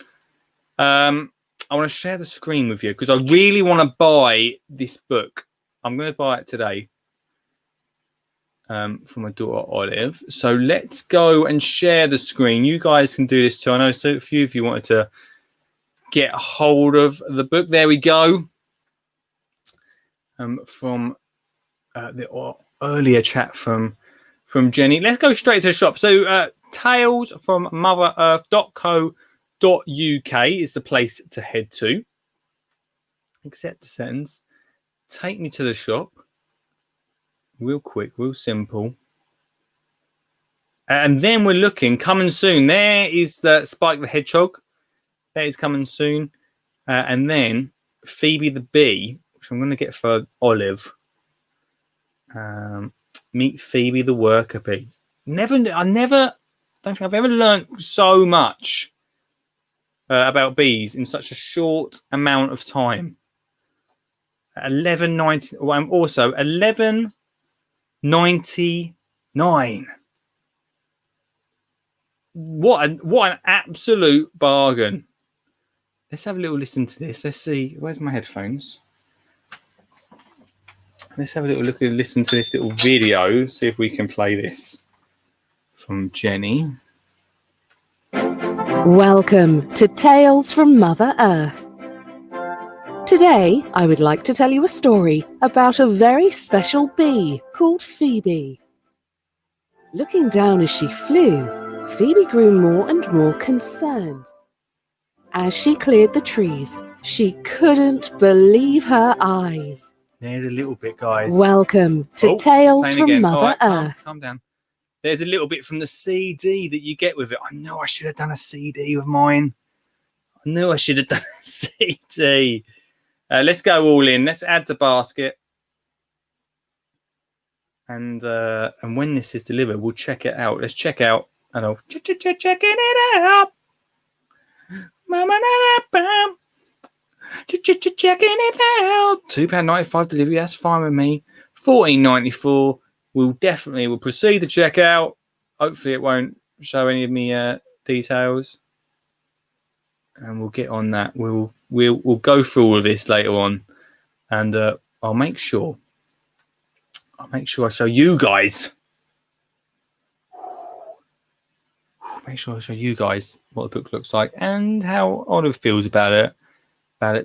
I want to share the screen with you because I really want to buy this book. I'm going to buy it today for my daughter Olive. So let's go and share the screen. You guys can do this too. I know so a few of you wanted to get hold of the book. There we go. From the earlier chat from Jenny. Let's go straight to the shop. So Tales from motherearth.co.uk is the place to head to. Accept the sentence. Take me to the shop. Real quick, real simple. And then we're looking, coming soon. There is the Spike the Hedgehog. That is coming soon. And then Phoebe the Bee, which I'm going to get for Olive. Meet Phoebe the Worker Bee. I don't think I've ever learned so much about bees in such a short amount of time. 11.90. Well, I'm also 11.99. What an absolute bargain. Let's have a little listen to this. Let's see. Where's my headphones? Let's have a little listen to this little video. See if we can play this. from Jenny. Welcome to Tales from Mother Earth. Today, I would like to tell you a story about a very special bee called Phoebe. Looking down as she flew, Phoebe grew more and more concerned. As she cleared the trees, she couldn't believe her eyes. There's a little bit, guys. Welcome to it's Tales playing from again. Mother All right, Earth. calm down. There's a little bit from the CD that you get with it. I know I should have done a CD with mine. I knew I should have done a CD. Let's go all in. Let's add to basket. And when this is delivered, we'll check it out. Let's check out. And I'll checking it out. Checking it out. £2.95 delivery. That's fine with me. $14.94. We'll proceed to check out. Hopefully, it won't show any of me details. And we'll get on that. We'll go through all of this later on, and I'll make sure I show you guys. Make sure I show you guys what the book looks like and how Olive feels about it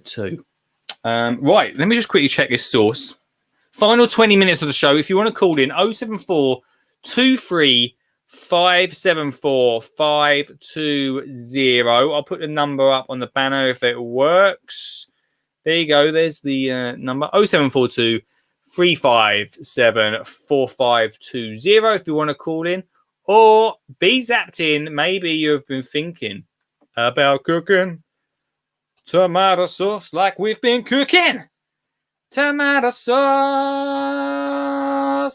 too. Right, let me just quickly check this source. Final 20 minutes of the show. If you want to call in, 074 23 574 520. I'll put the number up on the banner if it works. There you go. There's the number 0742 357 4520 if you want to call in. Or be zapped in. Maybe you've been thinking about cooking tomato sauce like we've been cooking. Tomato sauce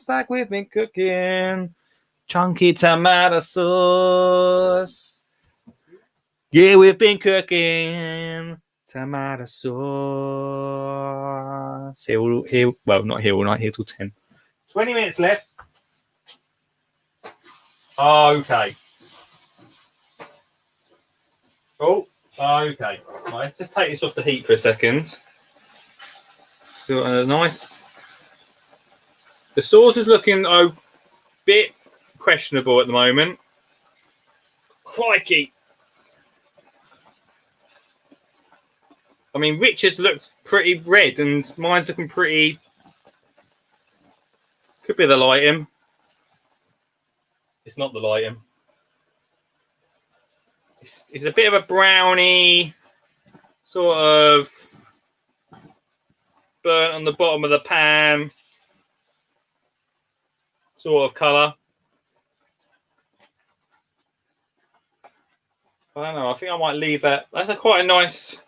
like we've been cooking. Chunky tomato sauce. Yeah, we've been cooking tomato sauce. Here, well, not here all night, here till 10. 20 minutes left. Okay. Oh, okay. Right, let's just take this off the heat for a second. So, nice. The sauce is looking a bit questionable at the moment. Crikey. I mean, Richard's looked pretty red and mine's looking pretty... Could be the lighting. It's not the lighting. It's a bit of a browny, sort of burnt on the bottom of the pan sort of colour. I don't know. I think I might leave that. That's quite a nice...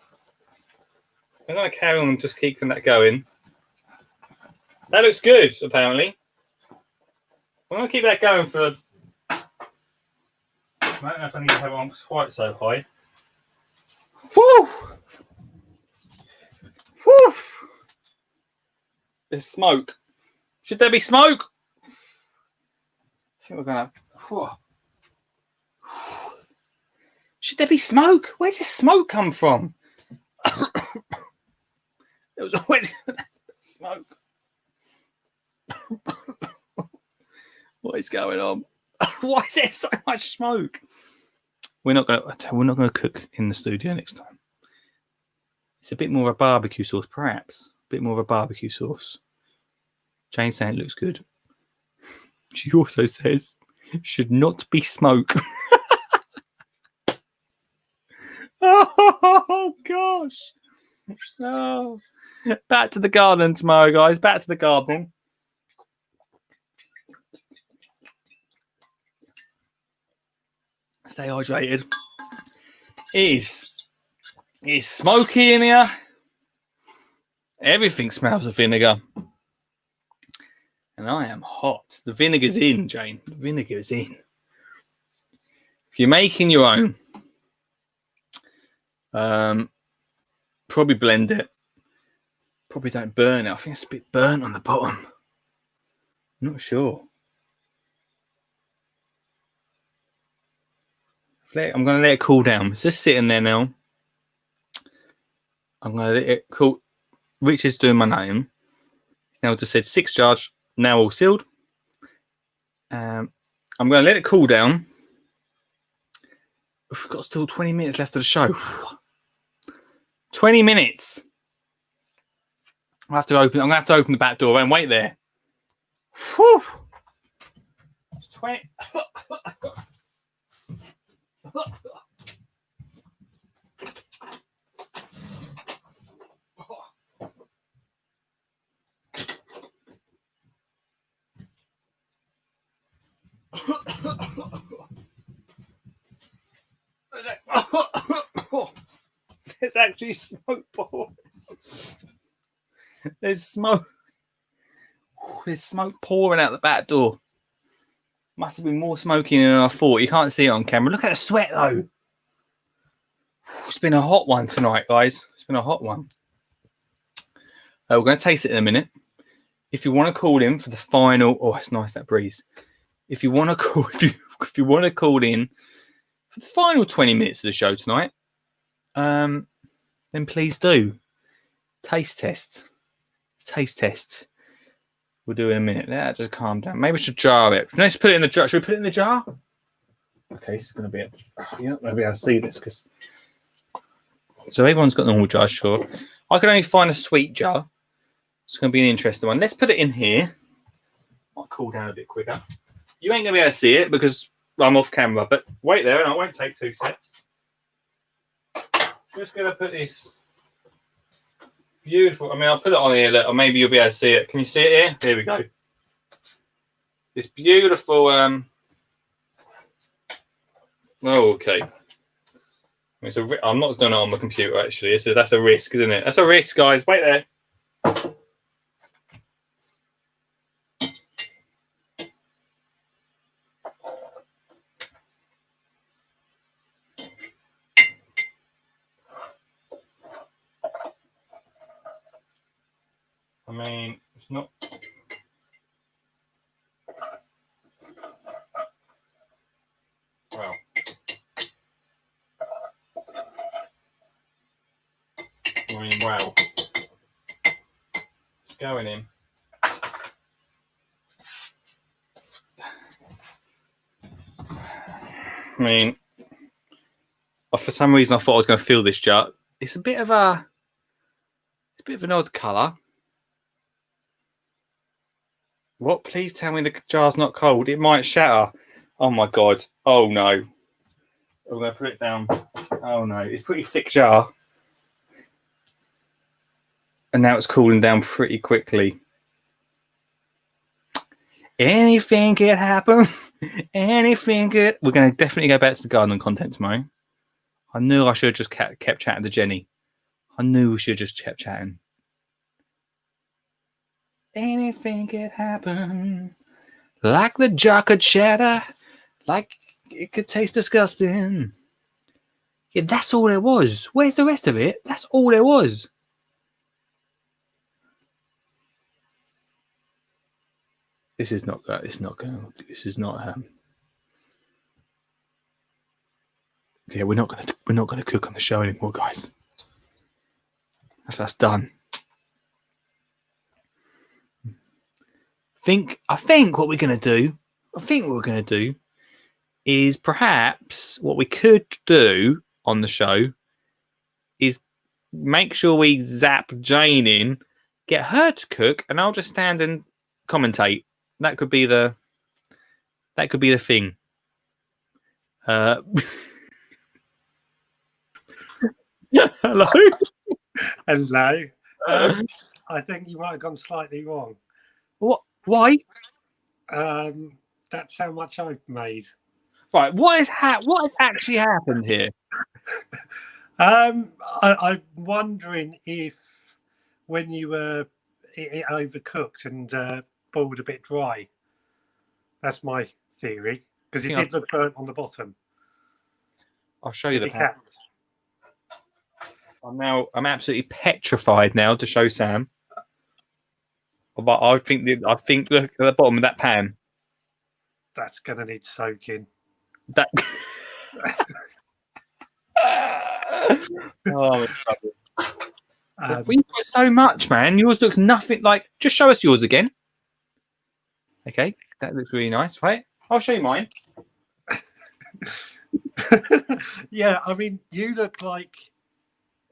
I'm going to carry on and just keeping that going. That looks good, apparently. I'm going to keep that going for... I don't know if I need to have it on quite so high. Woo! Woo! There's smoke. Should there be smoke? I think we're going to... Should there be smoke? Where's this smoke come from? There was always smoke. What is going on? Why is there so much smoke? We're not going to cook in the studio next time. It's a bit more of a barbecue sauce, perhaps. A bit more of a barbecue sauce. Jane's saying it looks good. She also says should not be smoke. Oh gosh. Oh. Back to the garden tomorrow, guys. Back to the gardening. Stay hydrated. It's smoky in here. Everything smells of vinegar. And I am hot. The vinegar's in, Jane. The vinegar's in. If you're making your own, probably blend it. Probably don't burn it. I think it's a bit burnt on the bottom. I'm not sure. I'm going to let it cool down. It's just sitting there now. I'm going to let it cool. Richard's doing my name. Now just said 6 jars. Now all sealed. I'm going to let it cool down. We've got still 20 minutes left of the show. 20 minutes. I'm going to have to open the back door and wait there. Whew. 20. There's actually smoke pouring. There's smoke. There's smoke pouring out the back door. Must have been more smoking than I thought. You can't see it on camera. Look at the sweat though. It's been a hot one tonight, guys. It's been a hot one. We're going to taste it in a minute. If you want to call in for the final, oh, it's nice that breeze. If you want to call, if you want to call in for the final 20 minutes of the show tonight, then please do. Taste test. We'll do it in a minute. Let just calm down. Maybe we should jar it. Let's put it in the jar. Should we put it in the jar? Okay, this is going to be it. You're not going to be able to see this because. So everyone's got normal jars, sure. I can only find a sweet jar. It's going to be an interesting one. Let's put it in here. Might cool down a bit quicker. You ain't going to be able to see it because I'm off camera, but wait there and I won't take 2 seconds. Just going to put this beautiful. I mean, I'll put it on here, or maybe you'll be able to see it. Can you see it here? Here we go. This beautiful. Oh, okay. I'm not doing it on the computer actually. That's a risk, isn't it? That's a risk, guys. Wait there. I mean, it's not. Well. I mean, wow. It's going in. I mean, for some reason I thought I was going to fill this jar. It's a bit of an odd colour. What? Please tell me the jar's not cold. It might shatter. Oh my god. Oh no. I'm going to put it down. Oh no. It's a pretty thick jar. And now it's cooling down pretty quickly. Anything could happen. Anything could. We're going to definitely go back to the garden content tomorrow. I knew I should have just kept chatting to Jenny. I knew we should have just kept chatting. Anything could happen. Like the jar could shatter. Like it could taste disgusting. Yeah, that's all there was. Where's the rest of it? That's all there was. This is not that. It's not going. This is not. Yeah, we're not gonna cook on the show anymore, guys. That's done. I think what we're gonna do. Is perhaps what we could do on the show is make sure we zap Jane in, get her to cook, and I'll just stand and commentate. That could be the thing. Hello. Hello. I think you might have gone slightly wrong. What? Why? That's how much I've made. Right. What has actually happened here? I'm wondering if when you were it overcooked and boiled a bit dry. That's my theory because it did look burnt on the bottom. I'll show you the pan. I'm absolutely petrified now to show Sam. But I think look at the bottom of that pan. That's gonna need soaking. That. Oh, we got so much, man. Yours looks nothing like. Just show us yours again. Okay, that looks really nice, right? I'll show you mine. Yeah, I mean, you look like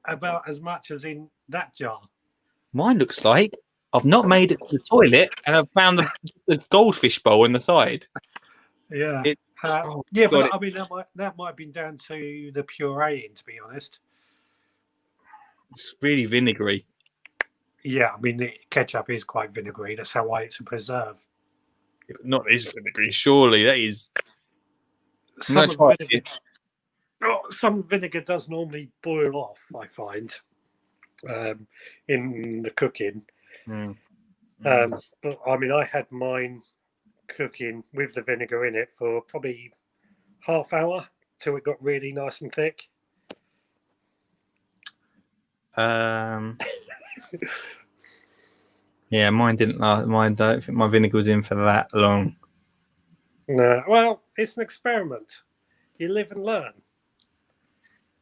about as much as in that jar. Mine looks like I've not made it to the toilet and I've found the goldfish bowl in the side. Yeah. It- Yeah, got but I mean, that might have been down to the pureeing, to be honest. It's really vinegary. Yeah, I mean, the ketchup is quite vinegary. That's how why it's a preserve. Not this vinegary, surely. That is. I'm Some, gonna try vinegar, some vinegar does normally boil off, I find, in the cooking. Mm. But I mean, I had mine cooking with the vinegar in it for probably half hour till it got really nice and thick. Yeah, mine didn't last. Mine don't think my vinegar was in for that long. No, well, it's an experiment. You live and learn.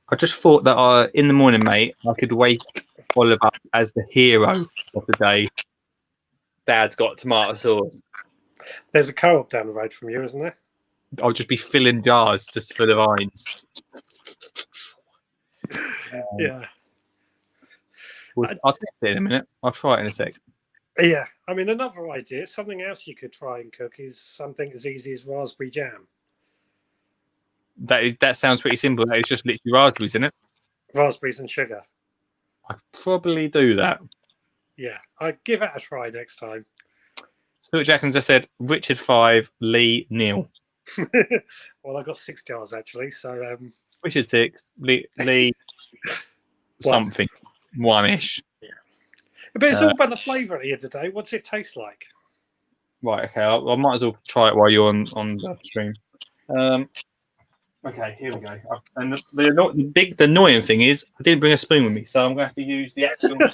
I just thought that in the morning, mate, I could wake Oliver up as the hero of the day. Dad's got tomato sauce. There's a co-op down the road from you, isn't there? I'll just be filling jars just full of vines. Yeah. I'll test it in a minute. I'll try it in a sec. Yeah. I mean, another idea, something else you could try and cook is something as easy as raspberry jam. That sounds pretty simple. That is just literally raspberries, isn't it? Raspberries and sugar. I could probably do that. Yeah. I'd give it a try next time. Stuart Jackson just said Richard 5, Lee nil. Well, I got 6 jars actually, so Richard 6, Lee something, one-ish. Yeah. But it's all about the flavour at the end of the day. What's it taste like? Right, okay. I might as well try it while you're on the stream. Okay, here we go. And the annoying thing is, I didn't bring a spoon with me, so I'm going to have to use the actual. I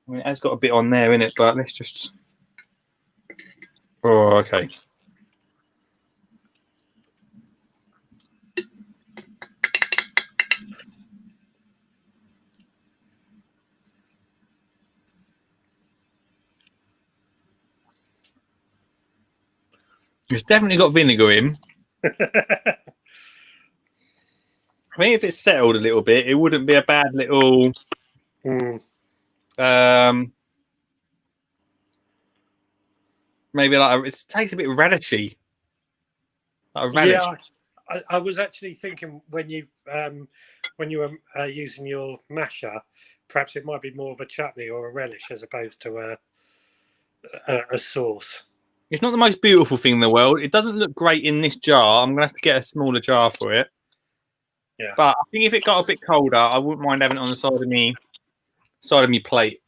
mean, it has got a bit on there in it, but let's just. Oh, okay. It's definitely got vinegar in. I think if it's settled a little bit, it wouldn't be a bad little. Maybe like it tastes a bit radishy. Like a radish. Yeah, I was actually thinking when you were using your masher, perhaps it might be more of a chutney or a relish as opposed to a sauce. It's not the most beautiful thing in the world. It doesn't look great in this jar. I'm gonna have to get a smaller jar for it. Yeah. But I think if it got a bit colder, I wouldn't mind having it on the side of me plate.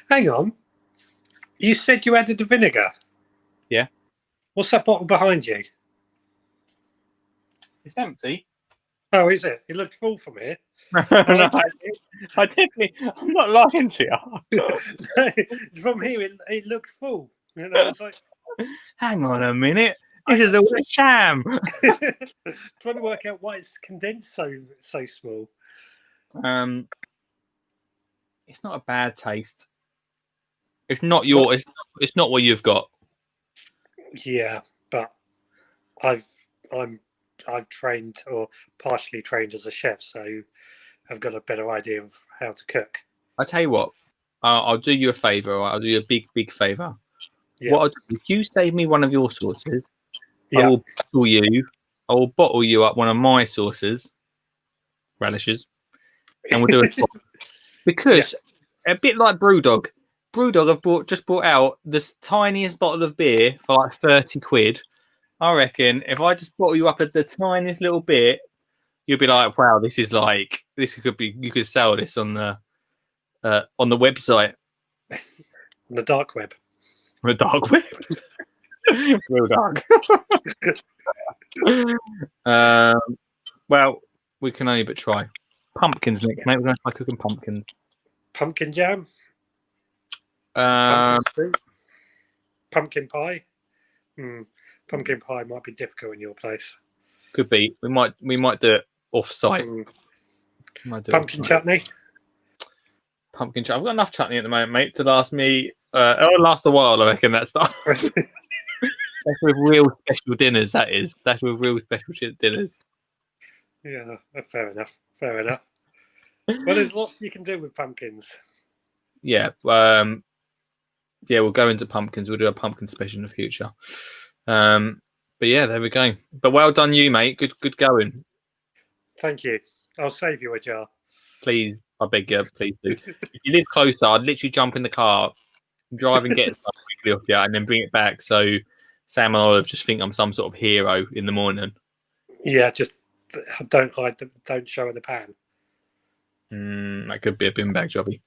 Hang on. You said you added the vinegar. Yeah. What's that bottle behind you? It's empty. Oh, is it? It looked full from here. I definitely. I'm not lying to you. From here, it looked full. You know, it's like, hang on a minute. This is a sham. Trying to work out why it's condensed so small. It's not a bad taste. It's not your. It's not what you've got. Yeah, but I've trained or partially trained as a chef, so I've got a better idea of how to cook. I tell you what, I'll do you a favour. Right? I'll do you a big favour. Yeah. What I'll do, if you save me one of your sauces, Yeah. I will bottle you up one of my sauces, relishes, and we'll do it. Because a bit like Brewdog. Brewdog have just brought out this tiniest bottle of beer for like 30 quid. I reckon if I just bottle you up at the tiniest little bit, you'll be like, wow, this could be, you could sell this on the website. On the dark web. On the dark web. Real dark. Well, we can only but try. Pumpkins, Nick. Mate, we're going to try cooking pumpkins. Pumpkin jam. Pumpkin pie. Pumpkin pie might be difficult in your place. Could be. We might do it off site. Pumpkin chutney. Pumpkin chutney. I've got enough chutney at the moment, mate, to last me. It'll last a while, I reckon. That stuff. That's with real special dinners. That's with real special dinners. Yeah, fair enough. Fair enough. Well, there's lots you can do with pumpkins. Yeah. Yeah, we'll go into pumpkins. We'll do a pumpkin special in the future. But yeah, there we go. But well done, you mate. Good going. Thank you. I'll save you a jar. Please, I beg you, please do. If you live closer, I'd literally jump in the car, drive and get stuff quickly off you, and then bring it back. So Sam and Olive just think I'm some sort of hero in the morning. Yeah, just don't hide them. Don't show in the pan. That could be a bin bag jobby.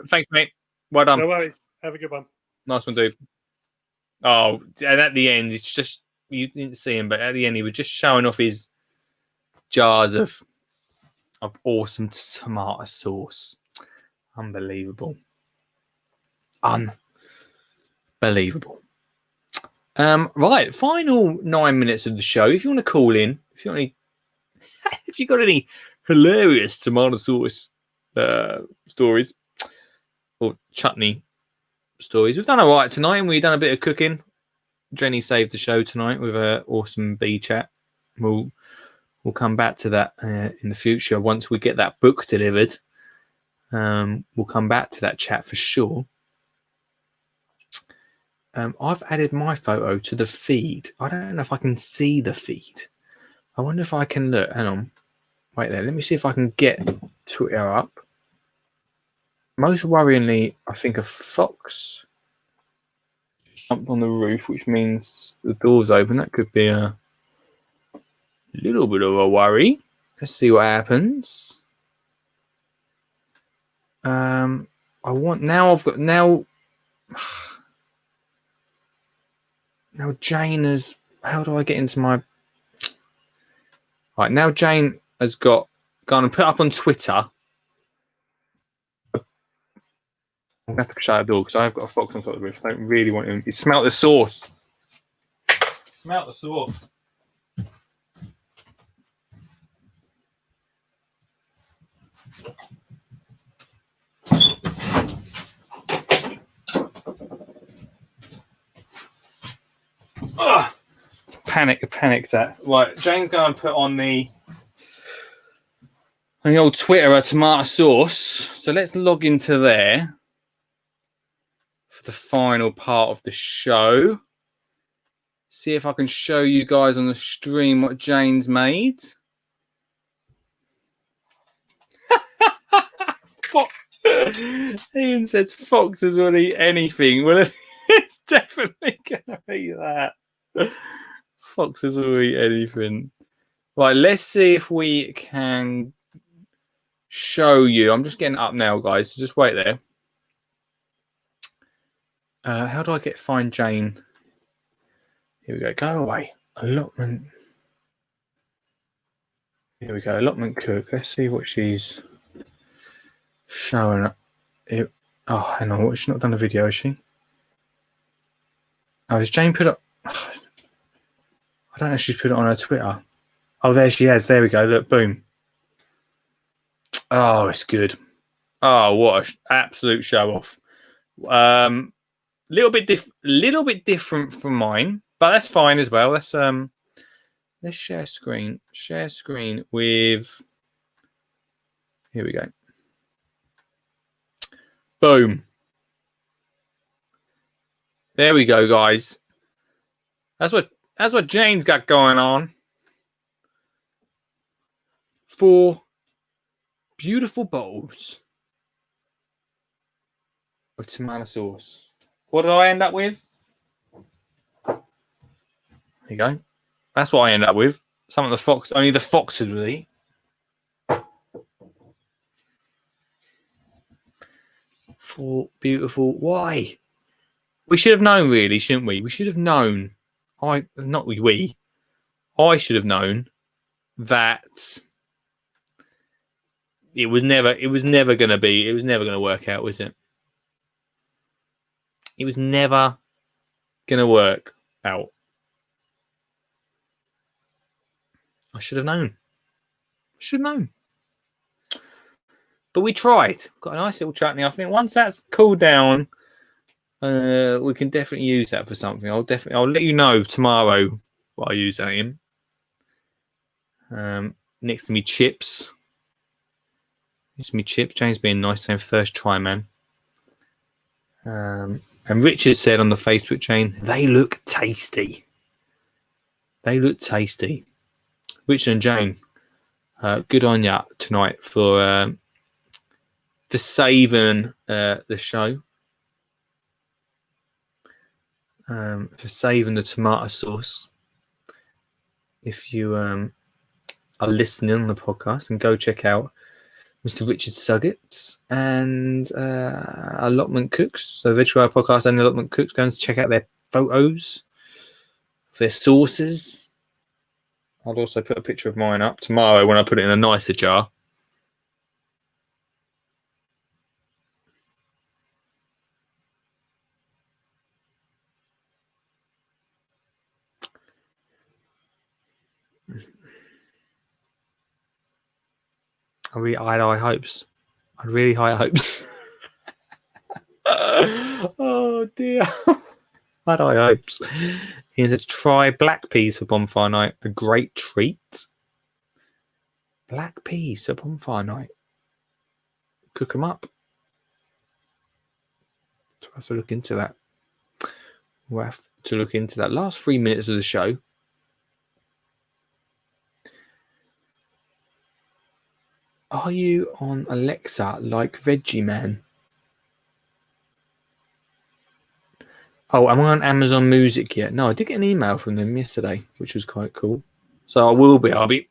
Thanks, mate. Well done. No worries. Have a good one. Nice one, dude. Oh, and at the end, it's just, you didn't see him, but at the end, he was just showing off his jars of awesome tomato sauce. Unbelievable. Unbelievable. Right, final 9 minutes of the show. If you want to call in, if you got any hilarious tomato sauce stories or chutney stories, we've done all right tonight, and we've done a bit of cooking. Jenny saved the show tonight with her awesome bee chat. We'll come back to that in the future once we get that book delivered. We'll come back to that chat for sure. I've added my photo to the feed. I don't know if I can see the feed. I wonder if I can look. Hang on. Wait there. Let me see if I can get Twitter up. Most worryingly, I think a fox jumped on the roof, which means the door's open. That could be a little bit of a worry. Let's see what happens. Now Jane has, how do I get into my, right, now Jane has gone and put up on Twitter. I'm going to have to shut the door because I've got a fox on top of the roof. I don't really want him. He smelt the sauce. Smelt the sauce. Ugh. Panic that. Right, Jane's going to put on the old Twitter a tomato sauce. So let's log into there for the final part of the show. See if I can show you guys on the stream what Jane's made. Ian says foxes will eat anything. Well, it's definitely going to be that. Foxes will eat anything. Right, let's see if we can show you. I'm just getting up now, guys. So just wait there. How do I find Jane? Here we go. Go away. Allotment. Here we go. Allotment cook. Let's see what she's showing up. Oh, hang on. She's not done a video, has she? Oh, has Jane put up? I don't know if she's put it on her Twitter. Oh, there she has. There we go. Look, boom. Oh, it's good. Oh, what an absolute show off. Little bit different from mine, but that's fine as well. Let's share screen. Share screen with. Here we go. Boom. There we go, guys. That's what Jane's got going on. 4 beautiful bowls of tomato sauce. What did I end up with? There you go. That's what I end up with. Only the foxes will eat. For beautiful. Why? We should have known, really, shouldn't we? We should have known. I should have known that it was never going to work out, was it? It was never going to work out. I should have known. But we tried. Got a nice little chutney. I think once that's cooled down, We can definitely use that for something. I'll let you know tomorrow what I use that in. Next to me, chips. Next to me, chips. James being nice, saying first try, man. And Richard said on the Facebook chain, they look tasty. They look tasty. Richard and Jane, good on ya tonight for saving the show. For saving the tomato sauce. If you are listening on the podcast, and go check out Mr. Richard Suggett and Allotment Cooks, the Visual Podcast and Allotment Cooks. Go and check out their photos, their sauces. I'll also put a picture of mine up tomorrow when I put it in a nicer jar. I really had high hopes. I had really high hopes. Oh dear. I had high hopes. He said, try black peas for bonfire night. A great treat. Black peas for bonfire night. Cook them up. So I have to look into that. We'll have to look into that. Last 3 minutes of the show. Are you on Alexa like Veggie Man? Oh, am I on Amazon Music yet? No, I did get an email from them yesterday, which was quite cool. So I will be. I'll be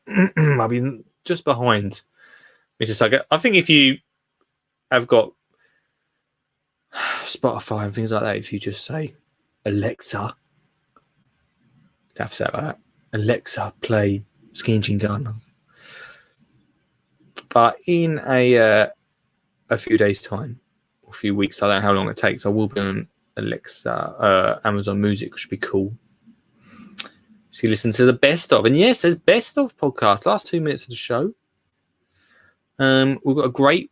just behind Mr. Suggett. I think if you have got Spotify and things like that, if you just say Alexa, you have to say it like that. Alexa, play Skin Gun. But in a few days' time, or a few weeks, I don't know how long it takes, I will be on Alexa, Amazon Music, which would be cool. So you listen to the best of. And yes, there's best of podcast. Last 2 minutes of the show. We've got a great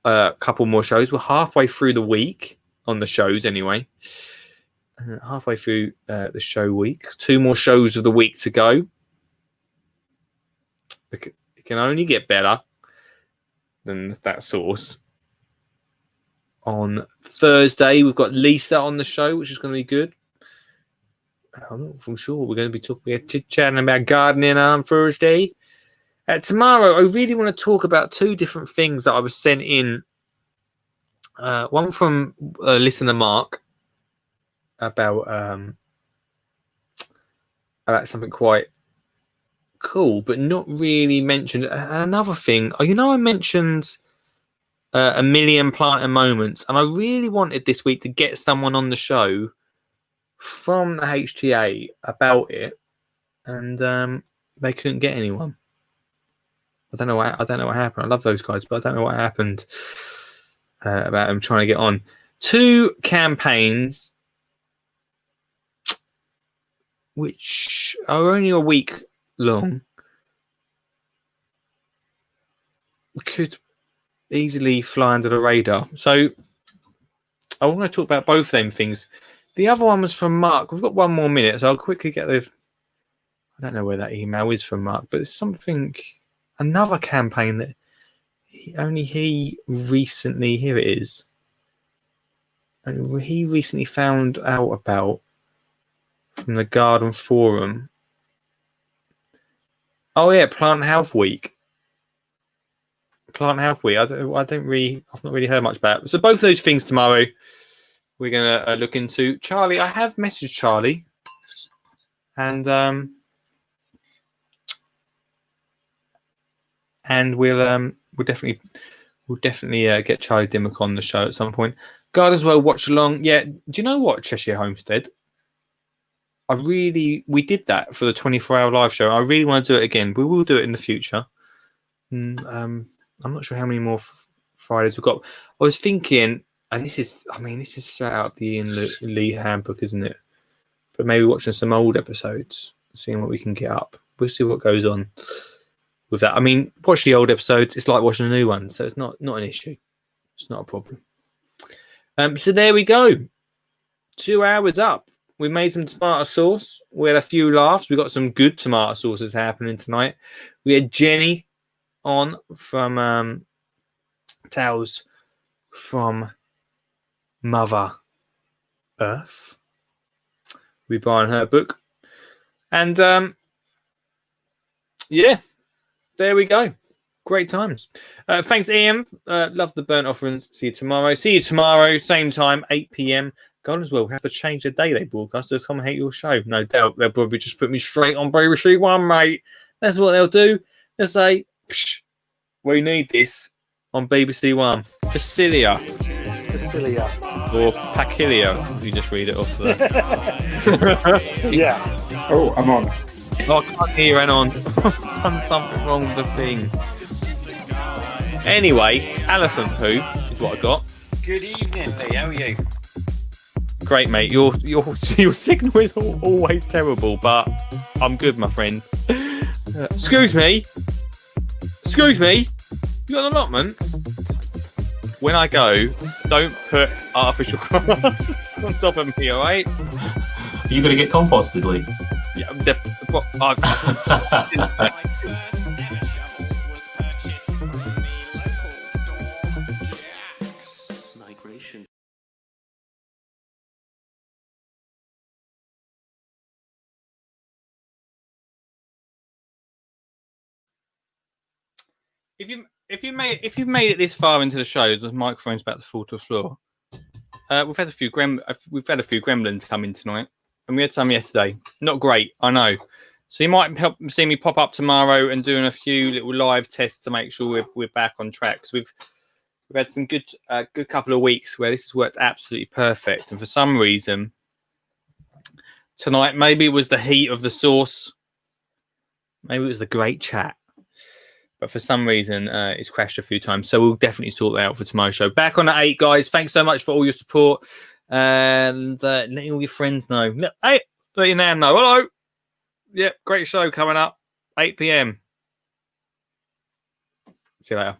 couple more shows. We're halfway through the week on the shows anyway. Halfway through the show week. 2 more shows of the week to go. It can only get better than that source. On Thursday, we've got Lisa on the show, which is going to be good. I'm not for sure. We're going to be chit-chatting about gardening on Thursday. Tomorrow, I really want to talk about 2 different things that I was sent in. One from listener Mark about something quite cool, but not really mentioned. Another thing, I mentioned a million planting moments, and I really wanted this week to get someone on the show from the HTA about it, and they couldn't get anyone. I don't know what happened. I love those guys, but I don't know what happened about them trying to get on. 2 campaigns which are only a week long could easily fly under the radar. So I want to talk about both them things. The other one was from Mark. We've got 1 more minute, so I'll quickly get I don't know where that email is from Mark, but it's another campaign that he recently, here it is, and he recently found out about from the Garden Forum. Oh yeah, Plant Health Week. I've not really heard much about it. So both those things tomorrow we're going to look into. Charlie, I have messaged Charlie, and we'll definitely get Charlie Dimmock on the show at some point. Gardens Well watch along. Yeah, do you know what, Cheshire Homestead? We did that for the 24-hour live show. I really want to do it again. We will do it in the future. I'm not sure how many more Fridays we've got. I was thinking, and this is straight out the Ian Lee handbook, isn't it? But maybe watching some old episodes, seeing what we can get up. We'll see what goes on with that. I mean, watch the old episodes. It's like watching a new one, so it's not an issue. It's not a problem. So there we go. 2 hours up. We made some tomato sauce. We had a few laughs. We got some good tomato sauces happening tonight. We had Jenny on from Tales from Mother Earth. We buying her book. And yeah, there we go. Great times. Thanks, Ian. Love the burnt offerings. See you tomorrow. See you tomorrow, same time, 8 p.m. God as well. Have to change the day they broadcast to commentate your show. No doubt they'll probably just put me straight on BBC One, mate. That's what they'll do. They'll say, we need this on BBC One. Facilia. Or Pacilia, if you just read it off there. Yeah. Oh, I'm on. Oh, I can't hear you, on. I've done something wrong with the thing. Anyway, elephant poo is what I got. Good evening, Lee. How are you? Great, mate. Your signal is always terrible, but I'm good, my friend. Excuse me. You got an allotment? When I go, don't put artificial grass on top of me, all right? Are you going to get composted, Lee? Yeah, Migration. If you've made it this far into the show, the microphone's about to fall to the floor. We've had a few gremlins come in tonight, and we had some yesterday. Not great, I know. So you might see me pop up tomorrow and doing a few little live tests to make sure we're back on track. Because we've had some good couple of weeks where this has worked absolutely perfect, and for some reason tonight, maybe it was the heat of the sauce, maybe it was the great chat. But for some reason, it's crashed a few times. So we'll definitely sort that out for tomorrow's show. Back on at 8, guys. Thanks so much for all your support. And letting all your friends know. Hey, let your nan know. Hello. Yep, great show coming up. 8 p.m. See you later.